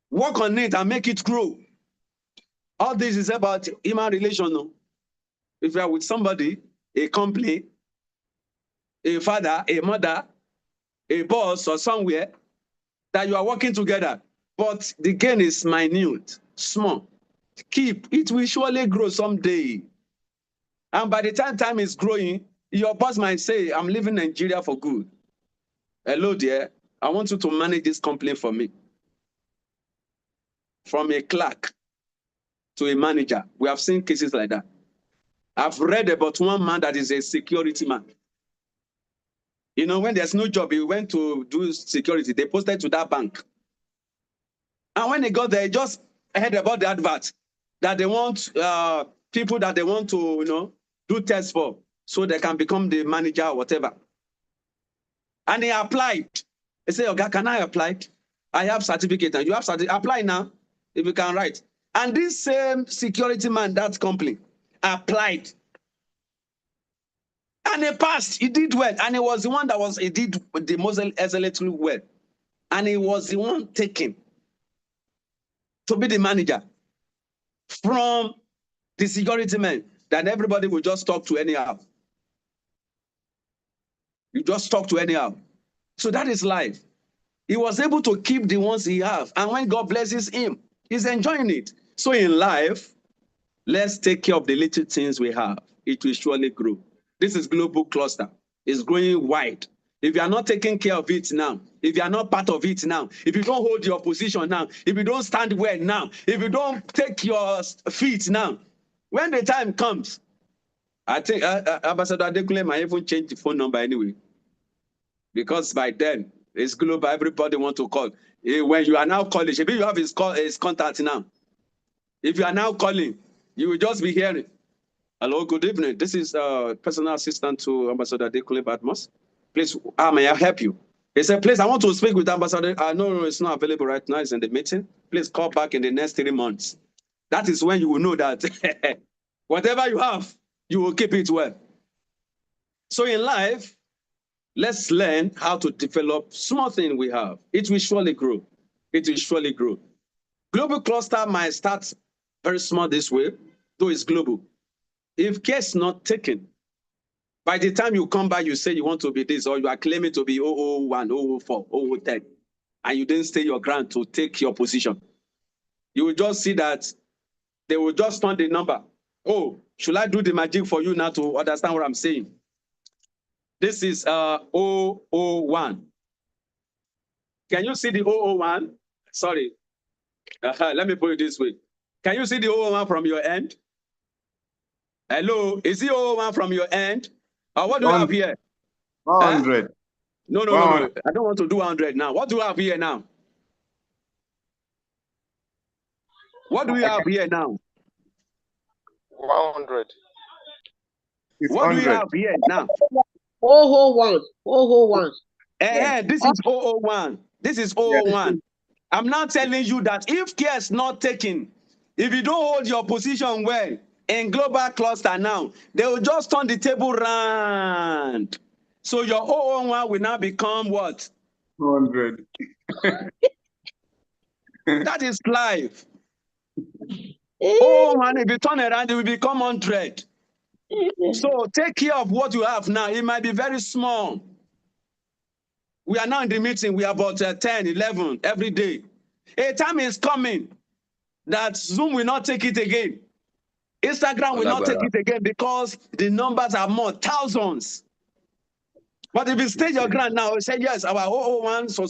Work on it and make it grow. All this is about human relation. No? If you are with somebody, a company, a father, a mother, a boss, or somewhere, that you are working together, but the gain is minute, small. Keep, it will surely grow someday. And by the time is growing, your boss might say, I'm leaving Nigeria for good. Hello, dear. I want you to manage this company for me. From a clerk to a manager. We have seen cases like that. I've read about one man that is a security man. You know, when there's no job, he went to do security. They posted to that bank. And when they got there, he just heard about the advert that they want people that they want to, do tests for so they can become the manager or whatever. And he applied. He said, okay, can I apply? I have certificate and you have certificate. Apply now if you can write. And this same security man, that company, applied. And he passed. He did well. And he was the one he did the most excellently well. And he was the one taken to be the manager from the security man that everybody will just talk to anyhow. You just talk to anyhow. So that is life. He was able to keep the ones he have. And when God blesses him, he's enjoying it. So in life, let's take care of the little things we have. It will surely grow. This is global cluster. It's growing wide. If you are not taking care of it now, if you are not part of it now, if you don't hold your position now, if you don't stand well now, if you don't take your feet now, when the time comes, I think Ambassador Adekunle might even change the phone number anyway. Because by then, it's global, everybody want to call. When you are now calling, if you have his contact now, if you are now calling, you will just be hearing, hello, good evening. This is personal assistant to Ambassador Adekunle Badmus. Please, how may I help you? He said, please, I want to speak with Ambassador. No, it's not available right now. It's in the meeting. Please call back in the next 3 months. That is when you will know that whatever you have, you will keep it well. So in life, let's learn how to develop small things we have. It will surely grow. It will surely grow. Global cluster might start very small this way, though it's global. If care is not taken, by the time you come back, you say you want to be this, or you are claiming to be 001, 004, 010, and you didn't stay your ground to take your position. You will just see that they will just turn the number. Oh, should I do the magic for you now to understand what I'm saying? This is 001. Can you see the 001? Sorry. Let me put it this way. Can you see the 001 from your end? Hello, is it 001 from your end? What do you have here? 100. No. I don't want to do 100 now. What do you have here now? What do we have here now? 100. It's What do we 100. have here now? 001. This is 001. This is 001. I'm now telling you that if care is not taken, if you don't hold your position well in global cluster now, they will just turn the table round. So your 001 will now become what? 100. That is life. 001, if you turn around, it will become 100. So take care of what you have now. It might be very small. We are now in the meeting. We are about 10, 11 every day. A time is coming that Zoom will not take it again. Instagram will not take it again because the numbers are more, thousands. But if you stay your ground now, say, yes, our 001, so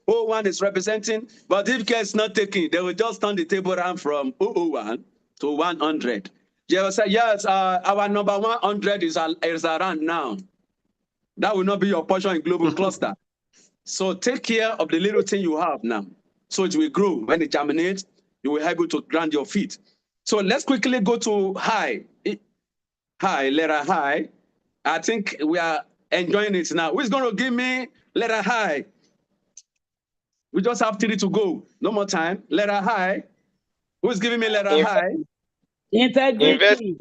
001 is representing. But if care is not taken, they will just turn the table around from 001 to 100. They will say, yes, our number 100 is around now. That will not be your portion in global cluster. So take care of the little thing you have now. So it will grow. When it germinates, you will be able to ground your feet. So let's quickly go to high. High, letter high. I think we are enjoying it now. Who's going to give me letter high? We just have 3 to go. No more time. Letter high. Who's giving me letter high? Integrity.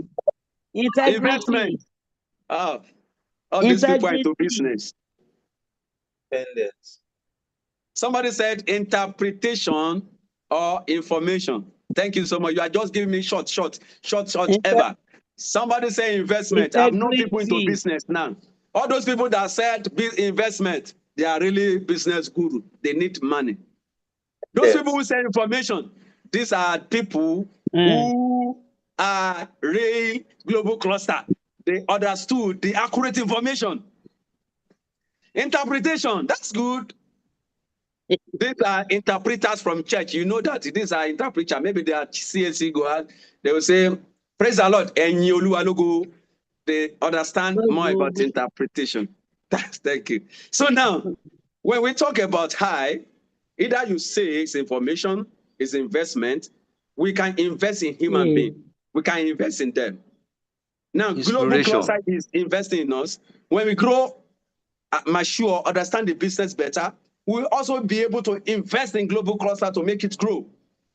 Investment. Oh, all these people are into business. Independence. Somebody said interpretation or information. Thank you so much. You are just giving me short ever. Somebody say investment. I've known people into business now. All those people that said investment, they are really business guru. They need money. Those people who say information, these are people who are real global cluster. They understood the accurate information. Interpretation, that's good. These are interpreters from church. You know that these are interpreters. Maybe they are CSC go out. They will say, praise the Lord. They understand more about interpretation. Thank you. So now, when we talk about high, either you say it's information, it's investment. We can invest in human beings. We can invest in them. Now, global cluster is investing in us. When we grow, mature, understand the business better, we'll also be able to invest in global cluster to make it grow.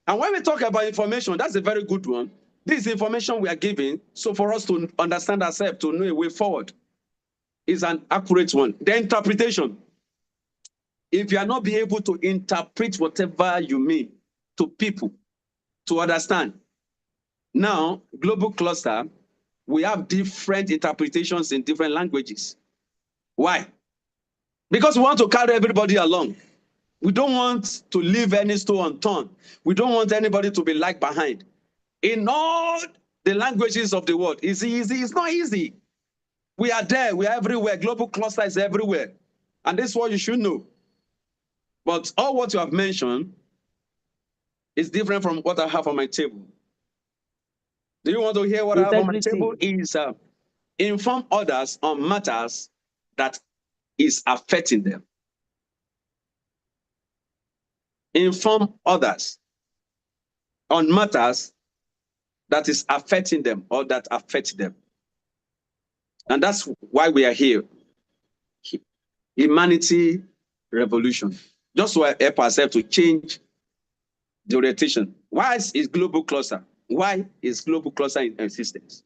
And when we talk about information, that's a very good one. This information we are giving, so for us to understand ourselves, to know a way forward, is an accurate one. The interpretation. If you are not be able to interpret whatever you mean to people to understand. Now, global cluster, we have different interpretations in different languages. Why? Because we want to carry everybody along. We don't want to leave any stone unturned. We don't want anybody to be left behind. In all the languages of the world, it's easy. It's not easy. We are there. We are everywhere. Global cluster is everywhere. And this is what you should know. But all what you have mentioned is different from what I have on my table. Do you want to hear what I have on my table? Is inform others on matters that is affecting them. Inform others on matters that is affecting them or that affect them. And that's why we are here. Humanity revolution. Just to help ourselves to change the orientation. Why is global cluster? Why is global cluster in existence?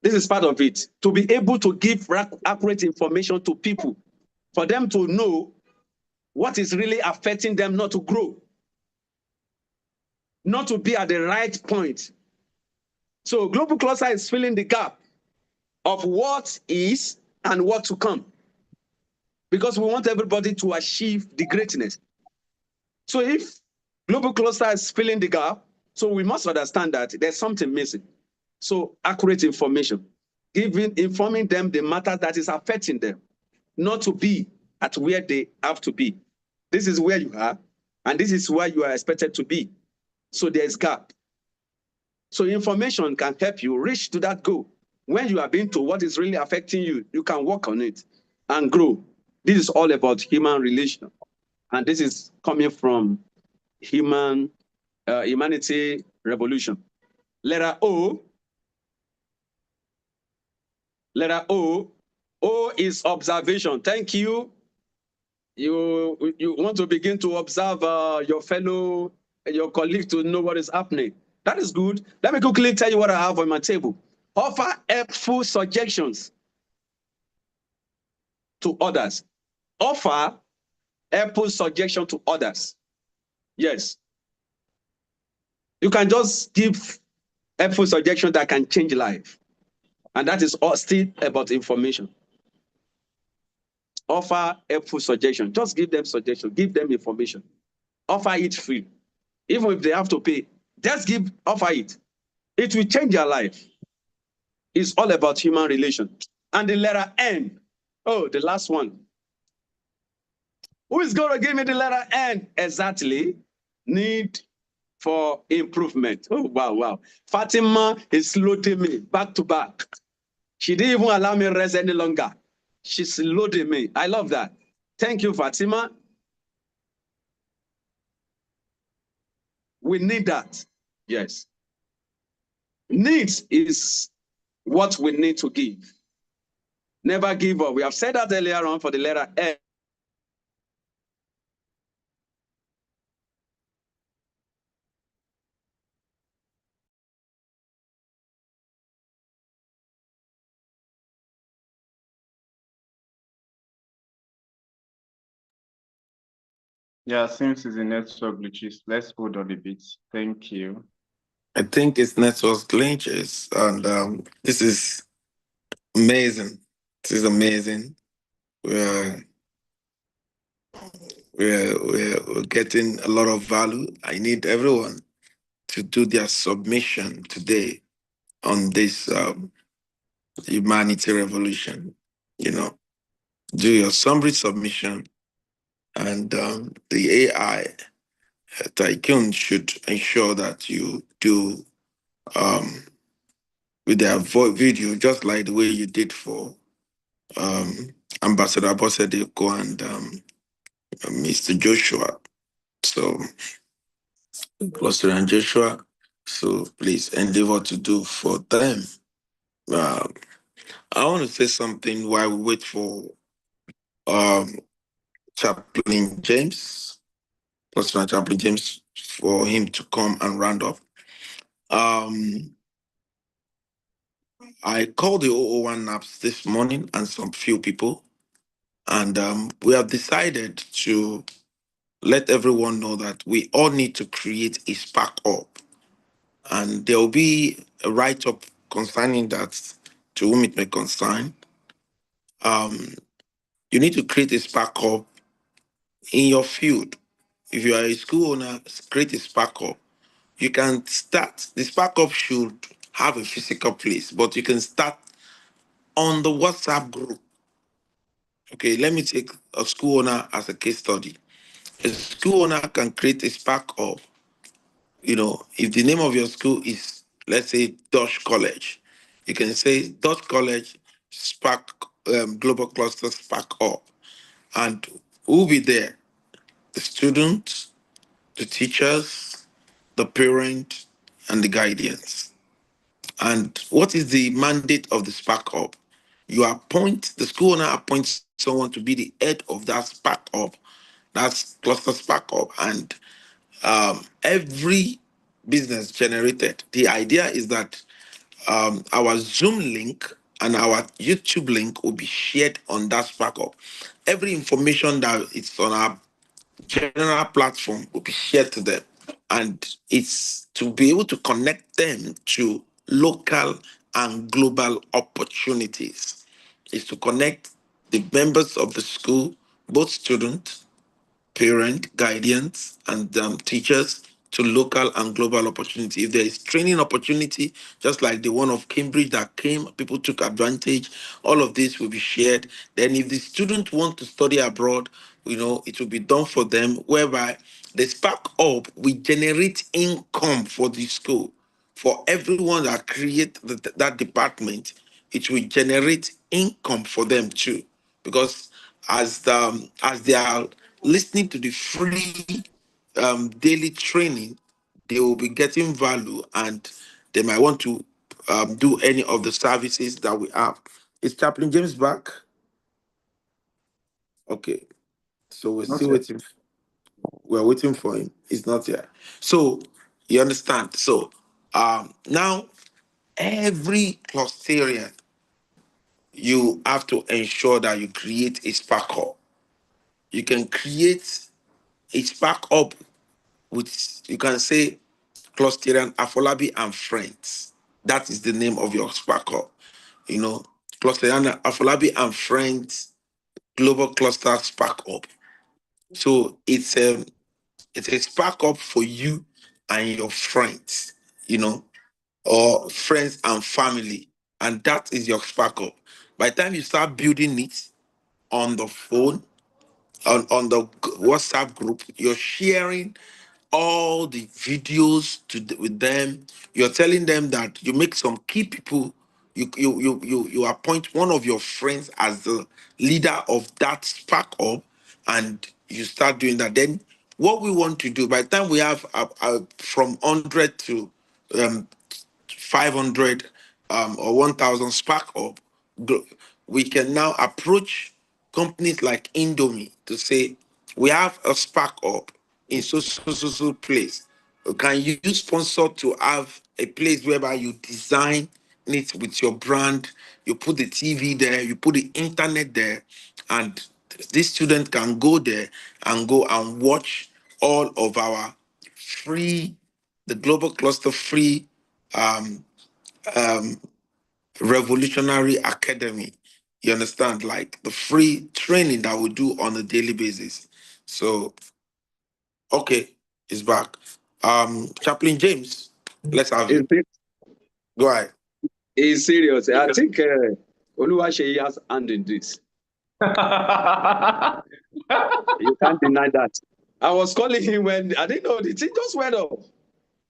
This is part of it. To be able to give accurate information to people, for them to know what is really affecting them not to grow, not to be at the right point. So global cluster is filling the gap of what is and what to come. Because we want everybody to achieve the greatness. So if global cluster is filling the gap, so we must understand that there's something missing. So accurate information, informing them the matter that is affecting them, not to be at where they have to be. This is where you are, and this is where you are expected to be. So there's gap. So information can help you reach to that goal. When you have been to what is really affecting you, you can work on it and grow. This is all about human relation. And this is coming from humanity revolution. Letter O. Letter O. O is observation. Thank you. You want to begin to observe your colleague to know what is happening. That is good. Let me quickly tell you what I have on my table. Offer helpful suggestions to others. Offer helpful suggestion to others. Yes. You can just give helpful suggestion that can change life. And that is all still about information. Offer helpful suggestion. Just give them suggestion. Give them information. Offer it free. Even if they have to pay, just offer it. It will change your life. It's all about human relation. And the letter N. Oh, the last one. Who is going to give me the letter N? Exactly. Need for improvement. Oh, wow, wow. Fatima is loading me back to back. She didn't even allow me to rest any longer. She's loading me. I love that. Thank you, Fatima. We need that. Yes. Needs is what we need to give. Never give up. We have said that earlier on for the letter N. Yeah, since it's a network glitches, let's hold on a bit. Thank you. I think it's network glitches, and this is amazing. This is amazing. We're getting a lot of value. I need everyone to do their submission today on this humanity revolution. You know, do your summary submission, and the AI tycoon should ensure that you do with their video, just like the way you did for Ambassador Bosedeko and Mr. Joshua. So, Cluster and Joshua, so please endeavor to do for them. I want to say something while we wait for Chaplain James, Cluster and Chaplain James, for him to come and round up. I called the 001 NAPS this morning and some few people, and we have decided to let everyone know that we all need to create a Spark Up. And there will be a write-up concerning that to whom it may concern. You need to create a Spark Up in your field. If you are a school owner, create a Spark Up. You can start, the Spark Up should have a physical place, but you can start on the WhatsApp group. Okay, let me take a school owner as a case study. A school owner can create a Spark Up. You know, if the name of your school is, let's say, Dutch College, you can say Dutch College Spark Global Cluster Spark Up. And who'll be there? The students, the teachers, the parent, and the guardians. And what is the mandate of the Spark Up? You appoint, the school owner appoints someone to be the head of that Spark Up, that's Cluster Spark Up. And every business generated, the idea is that our Zoom link and our YouTube link will be shared on that Spark Up. Every information that is on our general platform will be shared to them. And it's to be able to connect them to local and global opportunities. It's to connect the members of the school, both students, parent, guardians, and teachers to local and global opportunity. If there is training opportunity, just like the one of Cambridge that came, people took advantage, all of this will be shared. Then if the students want to study abroad, you know, it will be done for them, whereby the Spark Up will generate income for the school. For everyone that create that department, it will generate income for them too. Because as they are listening to the free daily training, they will be getting value and they might want to do any of the services that we have. Is Chaplain James back? Okay, so we're still waiting. We're waiting for him. He's not here. So you understand. So now every clusterian, you have to ensure that you create a spark up. You can create a spark up with, you can say, Clusterian Afolabi and Friends. That is the name of your spark up. You know, Clusterian Afolabi and Friends Global Cluster Spark Up. So it's a spark up for you and your friends, you know, or friends and family. And that is your spark up. By the time you start building it on the phone, on the WhatsApp group, you're sharing all the videos with them. You're telling them that you make some key people. You appoint one of your friends as the leader of that spark up, and you start doing that. Then what we want to do, by the time we have from 100 to 500 or 1,000 spark up, we can now approach companies like Indomie to say, we have a spark up in so place. Can you sponsor to have a place whereby you design it with your brand, you put the TV there, you put the internet there, and this student can go there and go and watch all of our free, the Global Cluster free Revolutionary Academy. You understand? Like the free training that we do on a daily basis. So, okay, he's back. Chaplain James, let's have you. Go ahead. He's serious. I think Oluwaseyi has hand in this. You can't deny that. I was calling him when I didn't know the thing just went off.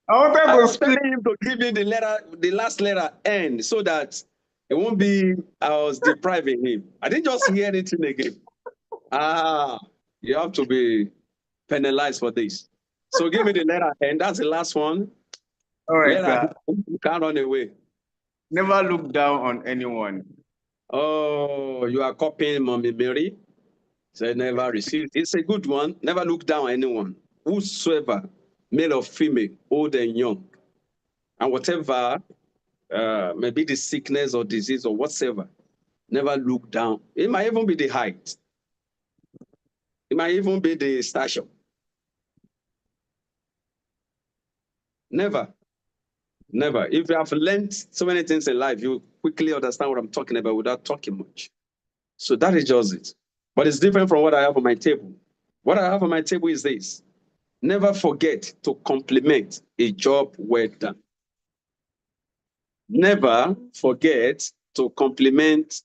I was telling him to give me the letter, the last letter N, so that it won't be I was depriving him. I didn't just hear anything again. You have to be penalized for this. So give me the letter N. That's the last one. All right, sir. You can't run away. Never look down on anyone. Oh, you are copying Mommy Mary. Say never receive. It's a good one. Never look down on anyone. Whosoever, male or female, old and young, and whatever maybe the sickness or disease or whatever, never look down. It might even be the height. It might even be the stature. Never. Never. If you have learned so many things in life, you quickly understand what I'm talking about without talking much. So that is just it. But it's different from what I have on my table. What I have on my table is this. Never forget to compliment a job well done. Never forget to compliment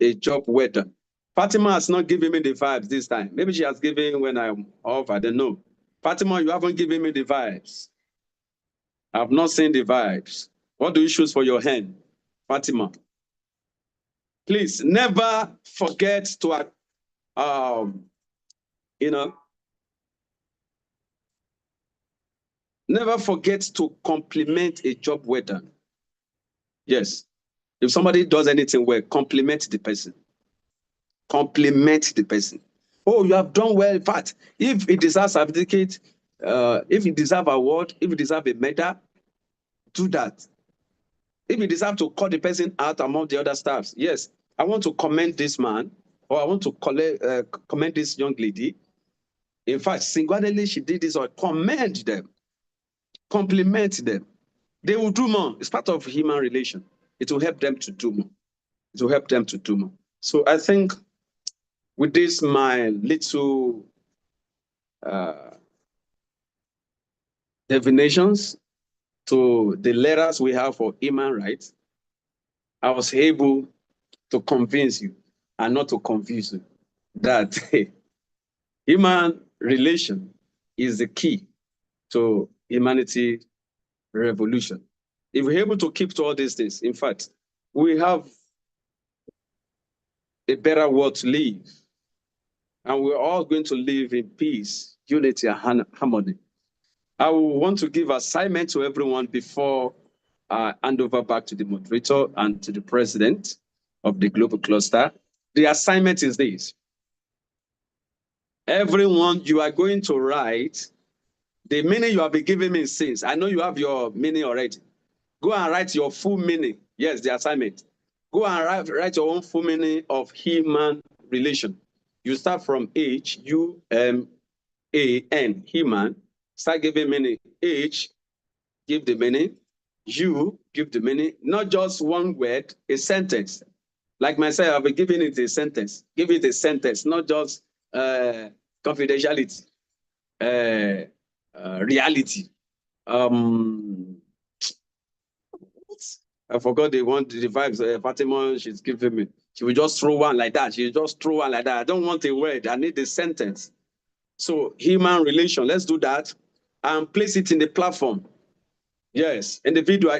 a job well done. Fatima has not given me the vibes this time. Maybe she has given when I'm off, I don't know. Fatima, you haven't given me the vibes. I've not seen the vibes. What do you choose for your hand, Fatima? Please never forget to, never forget to compliment a job well done. Yes. If somebody does anything well, compliment the person. Compliment the person. Oh, you have done well. In fact, if it deserves a certificate, if it deserves an award, if it deserves a medal, do that. If you deserve to call the person out among the other staffs, yes, I want to commend this man, or I want to commend this young lady. In fact, singularly, she did this, or commend them, compliment them. They will do more. It's part of human relation. It will help them to do more. It will help them to do more. So I think with this, my little divinations to the letters we have for human rights, I was able to convince you and not to confuse you that human relation is the key to humanity revolution. If we're able to keep to all these things, in fact, we have a better world to live. And we're all going to live in peace, unity, and harmony. I will want to give assignment to everyone before I hand over back to the moderator and to the president of the Global Cluster. The assignment is this. Everyone, you are going to write the meaning you have been giving me since. I know you have your meaning already. Go and write your full meaning. Yes, the assignment. Go and write your own full meaning of human relation. You start from H, U-M-A-N, human. Start giving meaning. H, give the meaning. U, give the meaning. Not just one word, a sentence. Like myself, I've been giving it a sentence. Give it a sentence, not just confidentiality, reality. I forgot the vibes Fatima she's giving me. She will just throw one like that. She will just throw one like that. I don't want a word. I need a sentence. So human relation, let's do that and place it in the platform. Yes, in the video,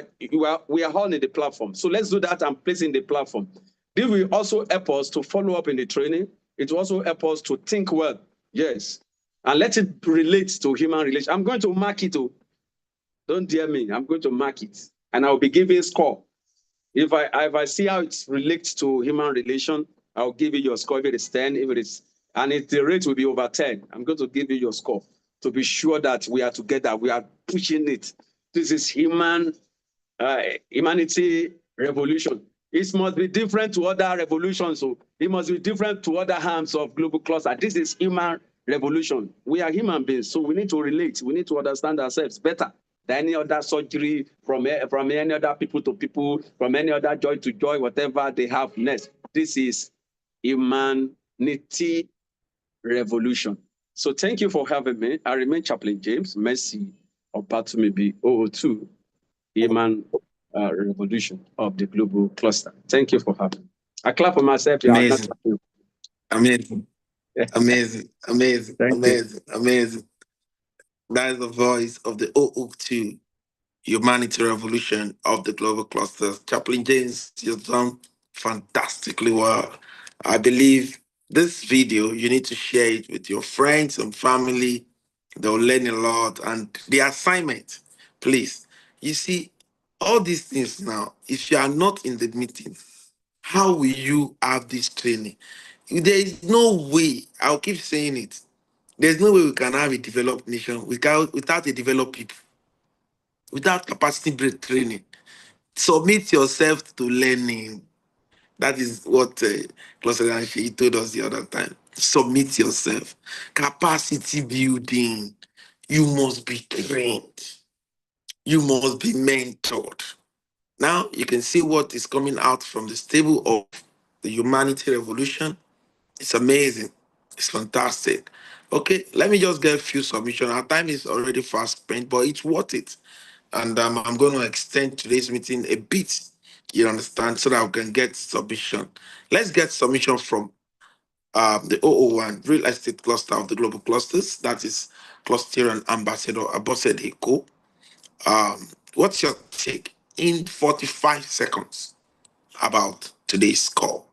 we are all in the platform. So let's do that and place it in the platform. This will also help us to follow up in the training. It will also help us to think well. Yes. And let it relate to human relation. I'm going to mark it. Don't dare me. I'm going to mark it. And I'll be giving a score. If I see how it relates to human relation, I'll give you your score. If it is 10, if the rate will be over 10, I'm going to give you your score to be sure that we are together. We are pushing it. This is humanity revolution. It must be different to other revolutions. So it must be different to other arms of global cluster. This is human revolution. We are human beings, so we need to relate. We need to understand ourselves better than any other surgery from any other people to people, from any other joy to joy, whatever they have next. This is humanity revolution. So thank you for having me. I remain Chaplain James. Mercy of Batumibi 002, human revolution of the global cluster. Thank you for having me. I clap for myself. Amazing. Amazing. Amazing. Amazing. Amazing. Amazing. That is the voice of the 002 humanity revolution of the global clusters. Chaplain James, you've done fantastically well. I believe this video, you need to share it with your friends and family. They'll learn a lot. And the assignment, please. You see, all these things now, if you are not in the meeting, how will you have this training? There is no way, I'll keep saying it, there's no way we can have a developed nation without a developed people, without capacity-based training. Submit yourself to learning. That is what Cluster Anshi told us the other time. Submit yourself. Capacity building. You must be trained. You must be mentored. Now you can see what is coming out from the stable of the humanity revolution. It's amazing. It's fantastic. Okay, let me just get a few submissions. Our time is already fast spent, but it's worth it. And I'm going to extend today's meeting a bit, you understand, so that we can get submission. Let's get submission from the 001 Real Estate Cluster of the Global Clusters. That is Cluster Ambassador Abosed Eko. What's your take in 45 seconds about today's call?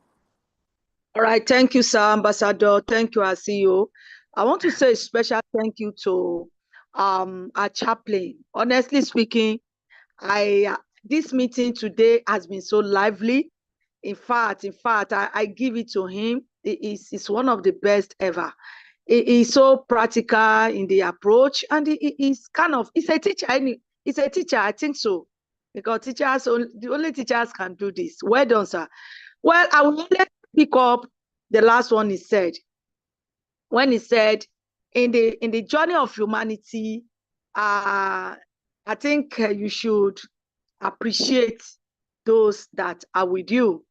All right. Thank you, sir, Ambassador. Thank you, our CEO. I want to say a special thank you to our chaplain. Honestly speaking, this meeting today has been so lively. In fact, I give it to him. It's one of the best ever. He's so practical in the approach, and he's a teacher. He's a teacher, I think so, because the only teachers can do this. Well done, sir. Well, I will only pick up the last one he said. When he said, in the journey of humanity, I think you should appreciate those that are with you,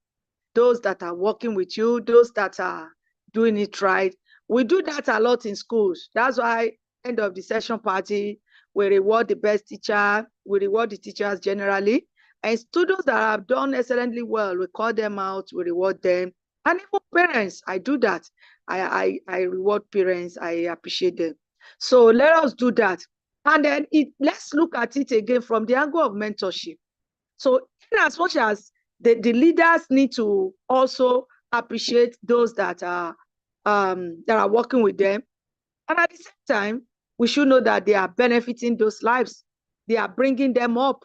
those that are working with you, those that are doing it right. We do that a lot in schools. That's why end of the session party, we reward the best teacher, we reward the teachers generally. And students that have done excellently well, we call them out, we reward them. And even parents, I do that. I reward parents, I appreciate them. So let us do that. And then let's look at it again from the angle of mentorship. So in as much as the leaders need to also appreciate those that are working with them. And at the same time, we should know that they are benefiting those lives. They are bringing them up.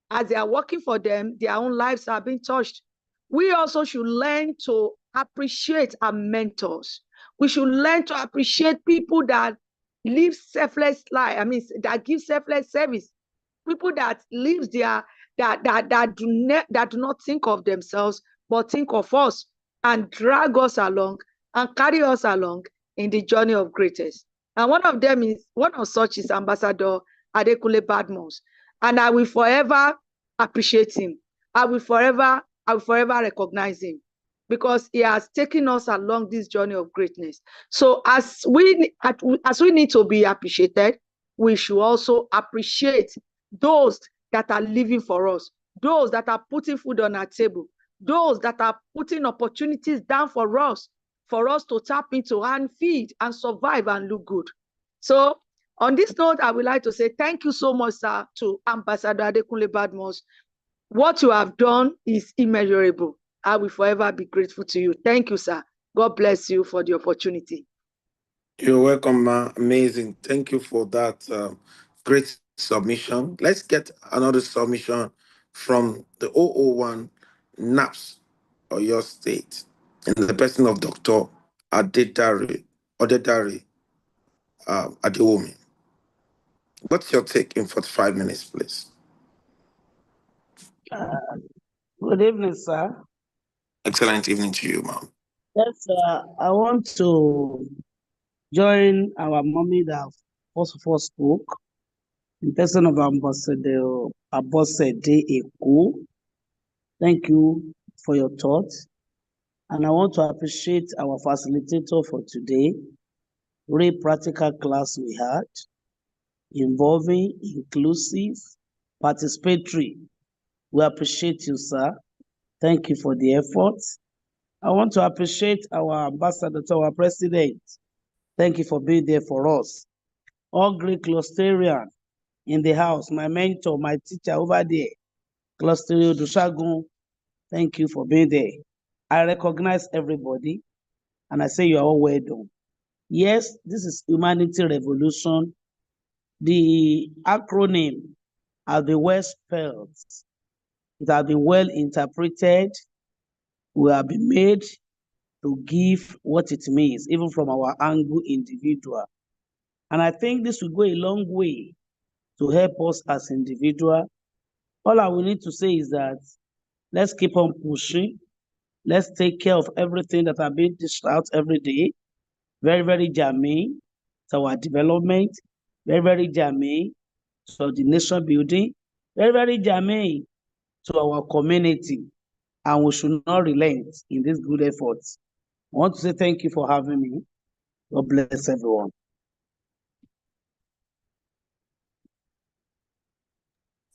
As they are working for them, their own lives are being touched. We also should learn to appreciate our mentors. We should learn to appreciate people that live selfless life. I mean, that give selfless service. People that live their that do not think of themselves, but think of us and drag us along and carry us along in the journey of greatness. And one of such is Ambassador Adekunle Badmus. And I will forever appreciate him. I will forever recognize him because he has taken us along this journey of greatness. So as we need to be appreciated, we should also appreciate those that are living for us, those that are putting food on our table, those that are putting opportunities down for us to tap into and feed and survive and look good. So on this note, I would like to say thank you so much, sir, to Ambassador Adekunle Badmus. What you have done is immeasurable. I will forever be grateful to you. Thank you, sir. God bless you for the opportunity. You're welcome, ma. Amazing. Thank you for that great submission. Let's get another submission from the 001 NAPS or your state in the person of Dr. Odedare Adewomi. What's your take in 45 minutes, please? Good evening, sir. Excellent evening to you, ma'am. Yes, I want to join our mommy that first of all spoke in person of Ambassador Abosede Eko. Thank you for your thoughts. And I want to appreciate our facilitator for today. Very practical class we had, involving, inclusive, participatory. We appreciate you, sir. Thank you for the efforts. I want to appreciate our ambassador, our president. Thank you for being there for us. All great Clusterian in the house, my mentor, my teacher over there, Clusterio Dushagun. Thank you for being there. I recognize everybody, and I say you are all well done. Yes, this is Humanity Revolution. The acronym has been well spelled. It has been well interpreted. We have been made to give what it means, even from our angle individual. And I think this will go a long way to help us as individuals. All I will need to say is that let's keep on pushing. Let's take care of everything that are being dished out every day. Very, very germane to our development. Very, very germane to the nation building. Very, very germane to our community. And we should not relent in this good efforts. I want to say thank you for having me. God bless everyone.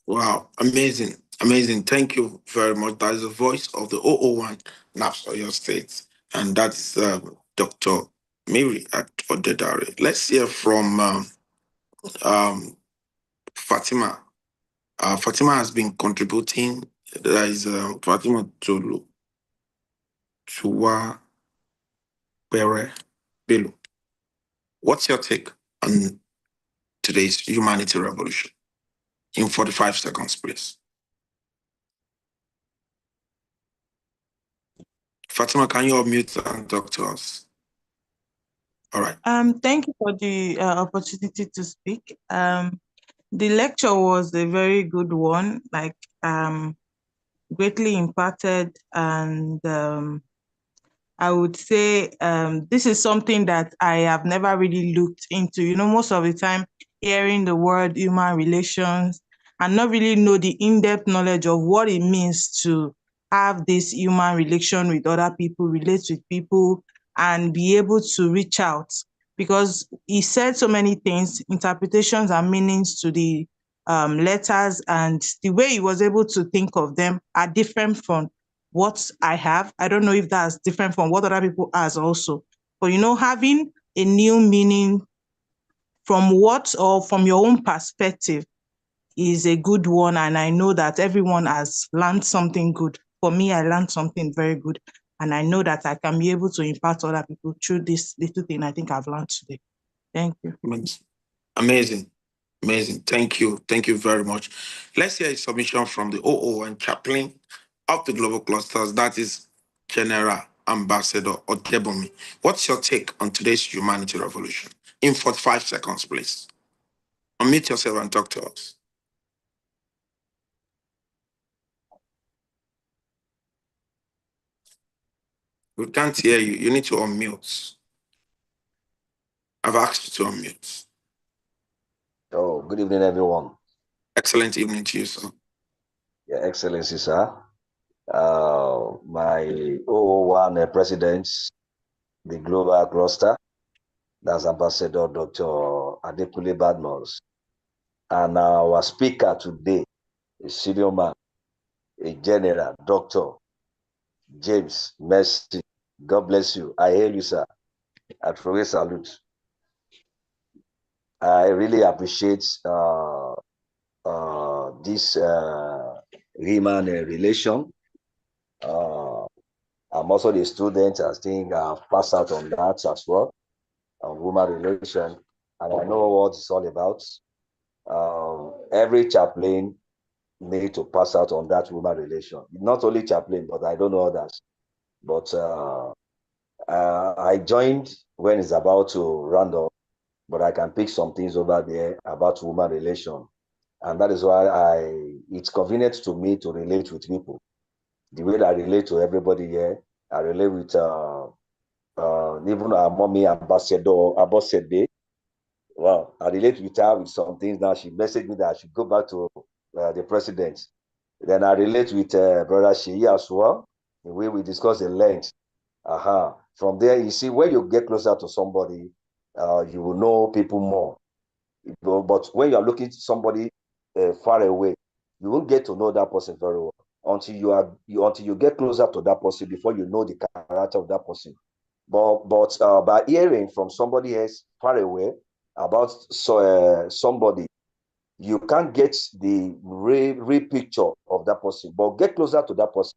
Wow, amazing, amazing. Thank you very much. That is the voice of the 001 NAPS Oyo State, and that's Dr. Mary Odedare. Let's hear from Fatima. Fatima has been contributing. There is Fatima Chua Pere Bello. What's your take on today's Humanity Revolution? In 45 seconds, please. Fatima, can you unmute and talk to us? All right. Thank you for the opportunity to speak. The lecture was a very good one, greatly impacted, and I would say this is something that I have never really looked into. You know, most of the time, hearing the word human relations and not really know the in-depth knowledge of what it means to have this human relation with other people, relate with people, and be able to reach out. Because he said so many things, interpretations and meanings to the letters, and the way he was able to think of them are different from what I have. I don't know if that's different from what other people has also. But, you know, having a new meaning from what or from your own perspective is a good one. And I know that everyone has learned something good. For me, I learned something very good. And I know that I can be able to impact other people through this little thing I think I've learned today. Thank you. Amazing. Amazing. Thank you. Thank you very much. Let's hear a submission from the OO and chaplain of the Global Clusters. That is General Ambassador Odebomi. What's your take on today's humanity revolution? In 45 seconds, please. Unmute yourself and talk to us. We can't hear you. You need to unmute. I've asked you to unmute. Oh, good evening, everyone. Excellent evening to you, sir. Your Excellency, sir. My 001 president, the Global Cluster, that's Ambassador Dr. Adekunle Badmus. And our speaker today, a senior man, a general, Dr. James Mercy. God bless you. I hail you, sir. I throw a salute. I really appreciate this human relation. I'm also the student. I think I've passed out on that as well, on woman relation, and I know what it's all about. Every chaplain need to pass out on that woman relation. Not only chaplain, but I don't know others. But I joined when it's about to round up, but I can pick some things over there about woman relation. And that is why it's convenient to me to relate with people. The way I relate to everybody here, I relate with even our mommy Ambassador Abosede. Well, I relate with her with some things now. She messaged me that I should go back to the president. Then I relate with Brother Sheyi as well, the way we discuss the length. From there, you see, when you get closer to somebody, you will know people more. But when you are looking at somebody far away, you won't get to know that person very well until you get closer to that person before you know the character of that person. But by hearing from somebody else far away about somebody, you can't get the real picture of that person. But get closer to that person,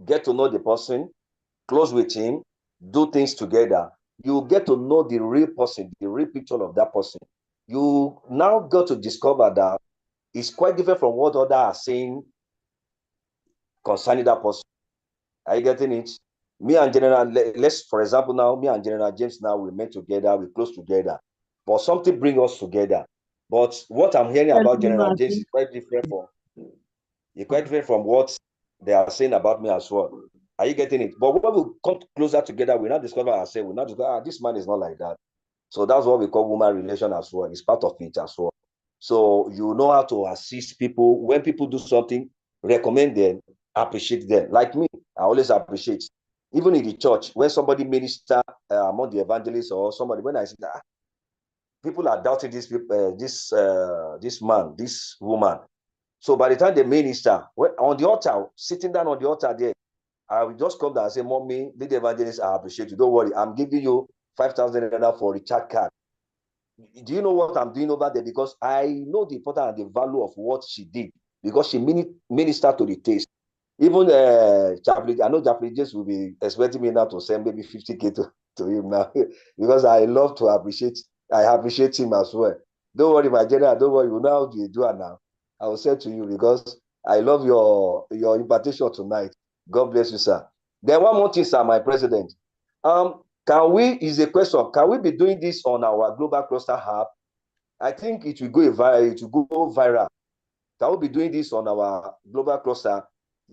get to know the person, close with him, do things together. You get to know the real person, the real picture of that person. You now got to discover that it's quite different from what others are saying concerning that person. Are you getting it? Me and General, let's, for example, now, me and General James now, we met together, we close together. But something brings us together. But what I'm hearing about General James is quite different from what they are saying about me as well. Are you getting it? But when we come closer together, we now discover ourselves, we now discover, this man is not like that. So that's what we call woman relation as well. It's part of it as well. So you know how to assist people. When people do something, recommend them, appreciate them. Like me, I always appreciate. Even in the church, when somebody minister among the evangelists or somebody, when I say that people are doubting this man, this woman. So by the time they minister, on the altar, sitting down on the altar there, I will just come down and say, Mommy, lead evangelist, I appreciate you. Don't worry, I'm giving you 5,000 for recharge card. Do you know what I'm doing over there? Because I know the importance and the value of what she did, because she ministered to the taste. Even Chaplain, I know Chaplain James will be expecting me now to send maybe 50K to him now, because I love to appreciate. I appreciate him as well. Don't worry, my general. Don't worry. You know how to do it now. I will say to you, because I love your invitation tonight. God bless you, sir. Then one more thing, sir, my president. Can we be doing this on our Global Cluster Hub? I think it will go viral. Can we be doing this on our Global Cluster?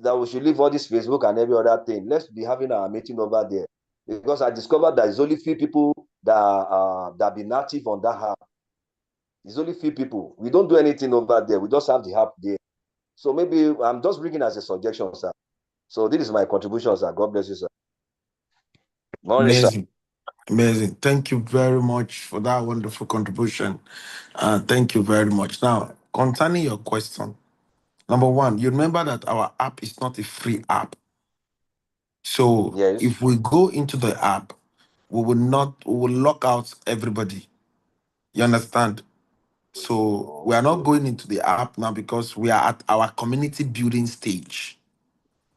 That we should leave all this Facebook and every other thing. Let's be having our meeting over there. Because I discovered that there's only few people that be native on that hub. There's only few people. We don't do anything over there. We just have the hub there. So maybe I'm just bringing as a suggestion, sir. So this is my contribution, sir. God bless you, sir. Morning, Amazing. Sir. Amazing. Thank you very much for that wonderful contribution. Thank you very much. Now, concerning your question, number one, you remember that our app is not a free app. So yes, if we go into the app, we will lock out everybody. You understand? So we are not going into the app now because we are at our community building stage.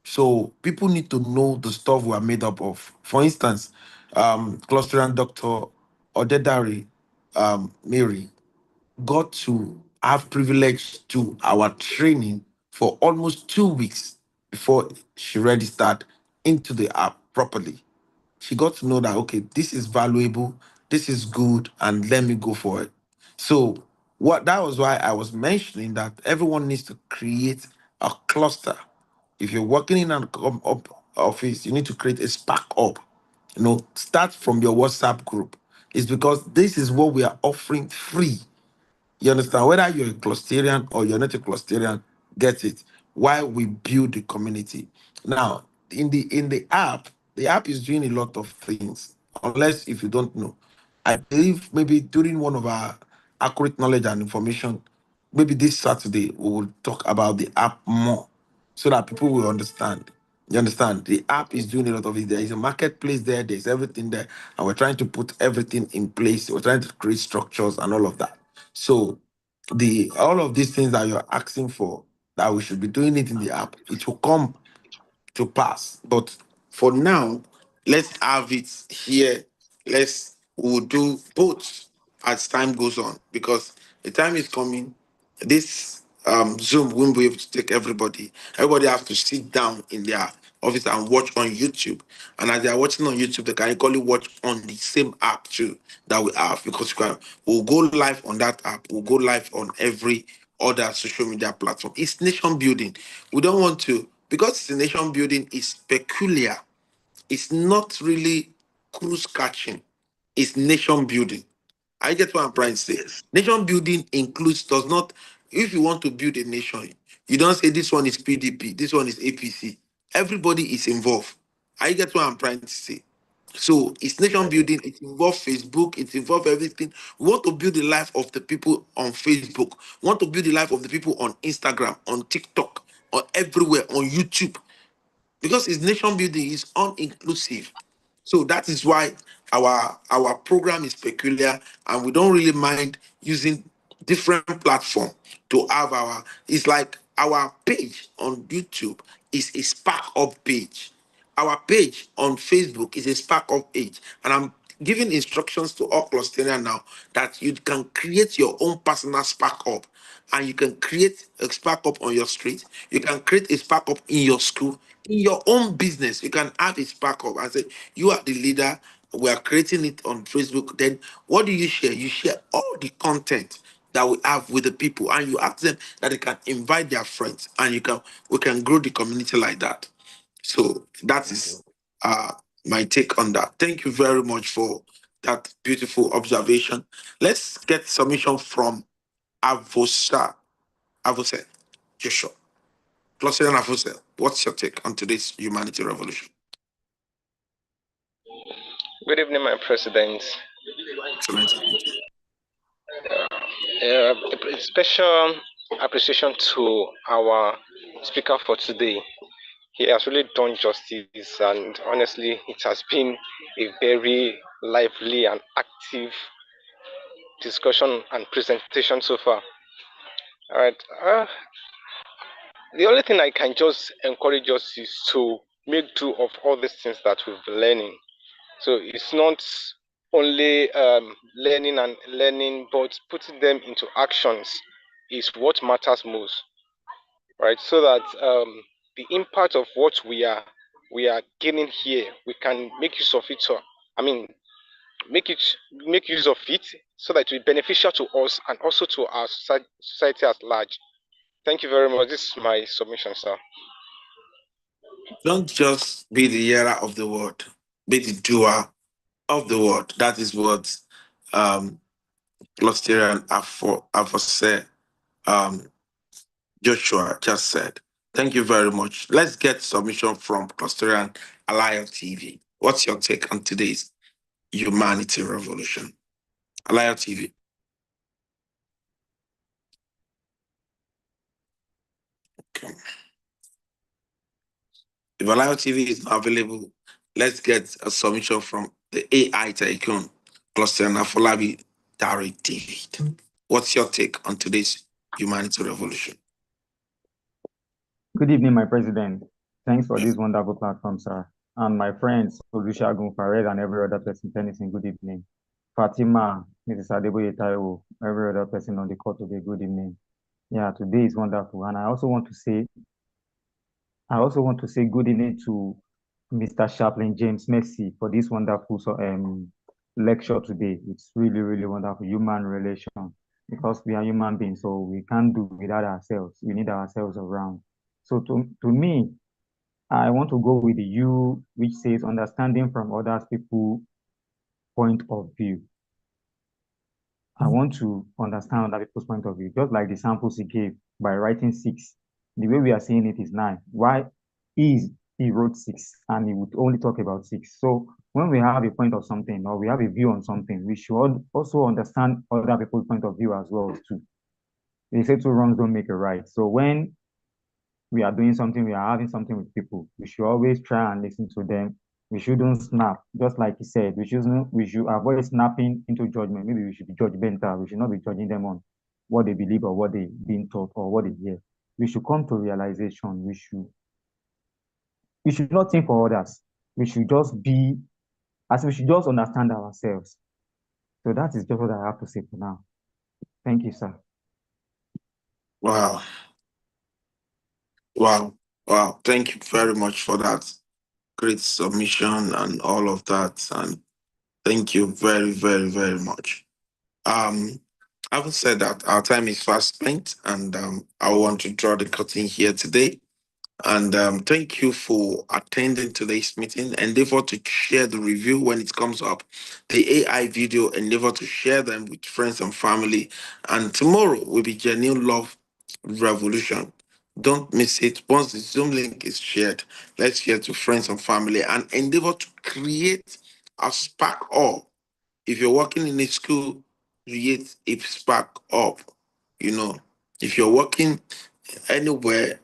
So people need to know the stuff we are made up of. For instance, Cluster and Dr. Odedari Mary, got to have privilege to our training for almost 2 weeks before she registered into the app properly. She got to know that, okay, this is valuable, this is good, and let me go for it. So that was why I was mentioning that everyone needs to create a cluster. If you're working in an office, you need to create a Spark Up. Start from your WhatsApp group. It's because this is what we are offering free. You understand? Whether you're a clusterian or you're not a clusterian, get it. Why we build the community. Now, in the app is doing a lot of things. Unless if you don't know. I believe maybe during one of our accurate knowledge and information, maybe this Saturday we will talk about the app more so that people will understand. You understand? The app is doing a lot of it. There is a marketplace there, there's everything there, and we're trying to put everything in place. We're trying to create structures and all of that. So all of these things that you're asking for, that we should be doing it in the app, it will come to pass. But for now, let's have it here. We'll do both as time goes on, because the time is coming. This Zoom won't be able to take everybody. Everybody has to sit down in their office and watch on YouTube. And as they are watching on YouTube, they can equally watch on the same app too that we have, because we'll go live on that app. We'll go live on every other social media platform. It's nation building. We don't want to, because it's a nation building, is peculiar. It's not really cruise catching. It's nation building. I get what I'm trying to say. Nation building does not, if you want to build a nation, you don't say this one is PDP, this one is APC. Everybody is involved. I get what I'm trying to say. So it's nation building, it involves Facebook, it involves everything. We want to build the life of the people on Facebook. We want to build the life of the people on Instagram, on TikTok, on everywhere, on YouTube. Because it's nation building, it's all-inclusive. So that is why our program is peculiar, and we don't really mind using different platform to have it's like our page on YouTube is a Spark Up page. Our page on Facebook is a Spark Up page. And I'm giving instructions to all clusterians now that you can create your own personal Spark Up. And you can create a Spark Up on your street. You can create a Spark Up in your school, in your own business. You can have a Spark Up and say, you are the leader. We are creating it on Facebook. Then what do you share? You share all the content that we have with the people, and you ask them that they can invite their friends, and we can grow the community like that. So that is my take on that. Thank you very much for that beautiful observation. Let's get submission from Avosa. Joshua. Cluster Avosa, what's your take on today's humanity revolution? Good evening, my president. Excellent. A special appreciation to our speaker for today. He has really done justice, and honestly, it has been a very lively and active discussion and presentation so far. All right. The only thing I can just encourage us is to make do of all these things that we've been learning. So it's not only learning, but putting them into actions is what matters most, right? So that the impact of what we are gaining here, we can make use of it. Make use of it so that it will be beneficial to us and also to our society at large. Thank you very much. This is my submission, sir. Don't just be the hearer of the word, be the doer of the word. That is what Clusterian Avose Joshua just said. Thank you very much. Let's get submission from Clusterian Alliance TV. What's your take on today's humanity revolution? Alliance TV. Okay. If Alliance TV is not available, let's get a submission from the AI tycoon, Clusterian Afolabi Dari David. What's your take on today's humanity revolution? Good evening, my president. Thanks for this wonderful platform, sir. And my friends, Olusegun, Fared, and every other person, anything, good evening. Fatima, Mrs. Adeboye Taiwo, every other person on the call today, good evening. Yeah, today is wonderful. And I also want to say good evening to Mr. Chaplain James Messi for this wonderful lecture today. It's really, really wonderful. Human relation, because we are human beings, so we can't do without ourselves. We need ourselves around. So to me, I want to go with the U, which says understanding from other people's point of view. I want to understand other people's point of view, just like the samples he gave by writing 6. The way we are seeing it is 9. Why he wrote 6 and he would only talk about 6? So when we have a point of something or we have a view on something, we should also understand other people's point of view as well too. They say 2 wrongs don't make a right. So when we are doing something, we are having something with people, we should always try and listen to them. We shouldn't snap, just like he said. We should avoid snapping into judgment. Maybe we should be judgmental. We should not be judging them on what they believe or what they've been taught or what they hear. We should come to realization. We should not think for others. We should just understand ourselves. So that is just what I have to say for now. Thank you, sir. Wow. Wow. Wow. Thank you very much for that great submission and all of that. And thank you very, very, very much. Having said that, our time is fast spent, and I want to draw the curtain here today. And thank you for attending today's meeting. Endeavor to share the review when it comes up. The AI video, endeavor to share them with friends and family. And tomorrow will be Genuine Love Revolution. Don't miss it. Once the Zoom link is shared, let's share to friends and family and endeavor to create a spark up. If you're working in a school, create a spark up. You know, if you're working anywhere,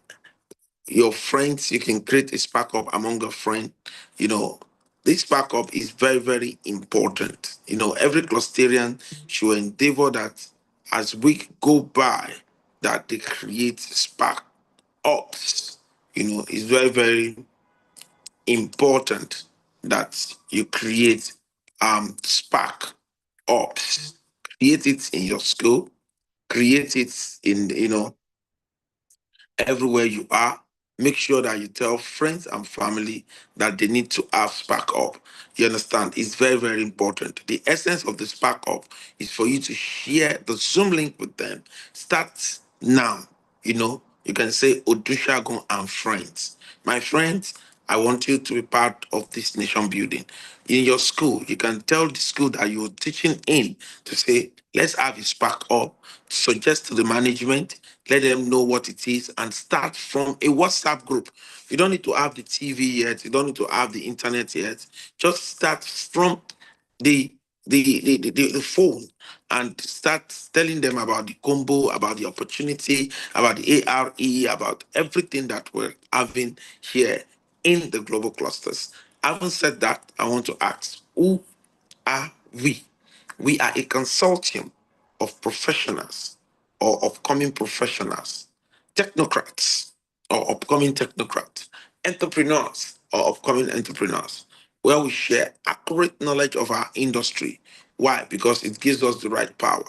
your friends, you can create a spark up among your friends. You know, this spark up is very, very important. You know, every clusterian should endeavor that as week go by, that they create spark ups. You know, it's very, very important that you create spark ups. Create it in your school, create it in, you know, everywhere you are. Make sure that you tell friends and family that they need to have spark up. You understand? It's very, very important. The essence of the spark up is for you to share the Zoom link with them. Start now. You know, you can say Odushagun and friends. My friends, I want you to be part of this nation building. In your school, you can tell the school that you're teaching in to say, let's have a spark up, suggest to the management, let them know what it is, and start from a WhatsApp group. You don't need to have the TV yet, you don't need to have the internet yet. Just start from the phone and start telling them about the combo, about the opportunity, about the ARE, about everything that we're having here in the global clusters. Having said that, I want to ask, who are we? We are a consortium of professionals or upcoming professionals, technocrats or upcoming technocrats, entrepreneurs or upcoming entrepreneurs, where we share accurate knowledge of our industry. Why? Because it gives us the right power,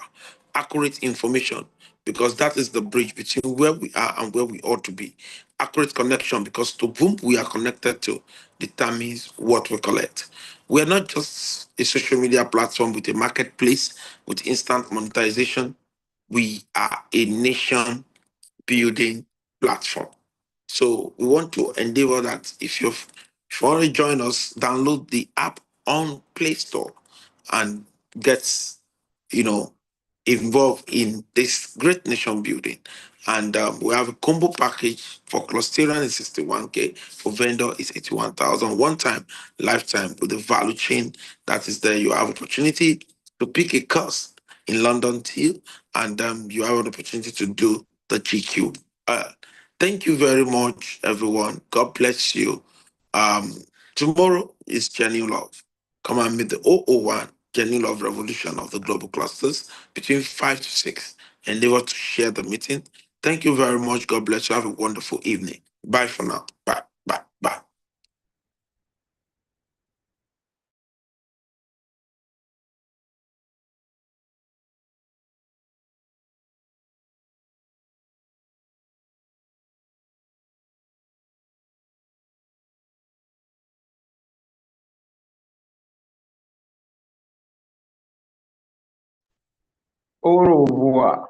accurate information, because that is the bridge between where we are and where we ought to be. Accurate connection, because to whom we are connected to determines what we collect. We are not just a social media platform with a marketplace with instant monetization. We are a nation building platform. So we want to endeavor that if you want to join us, download the app on Play Store and get, you know, involved in this great nation building. And we have a combo package for clusterian is 61K, for vendor is 81,000. One time, lifetime with the value chain that is there. You have opportunity to pick a course in London Till, and you have an opportunity to do the GQ. Thank you very much, everyone. God bless you. Tomorrow is Genuine Love. Come and meet the 001 Genuine Love Revolution of the Global Clusters between 5 to 6. Endeavor to share the meeting. Thank you very much. God bless you. Have a wonderful evening. Bye for now. Bye. Bye. Bye. Au revoir.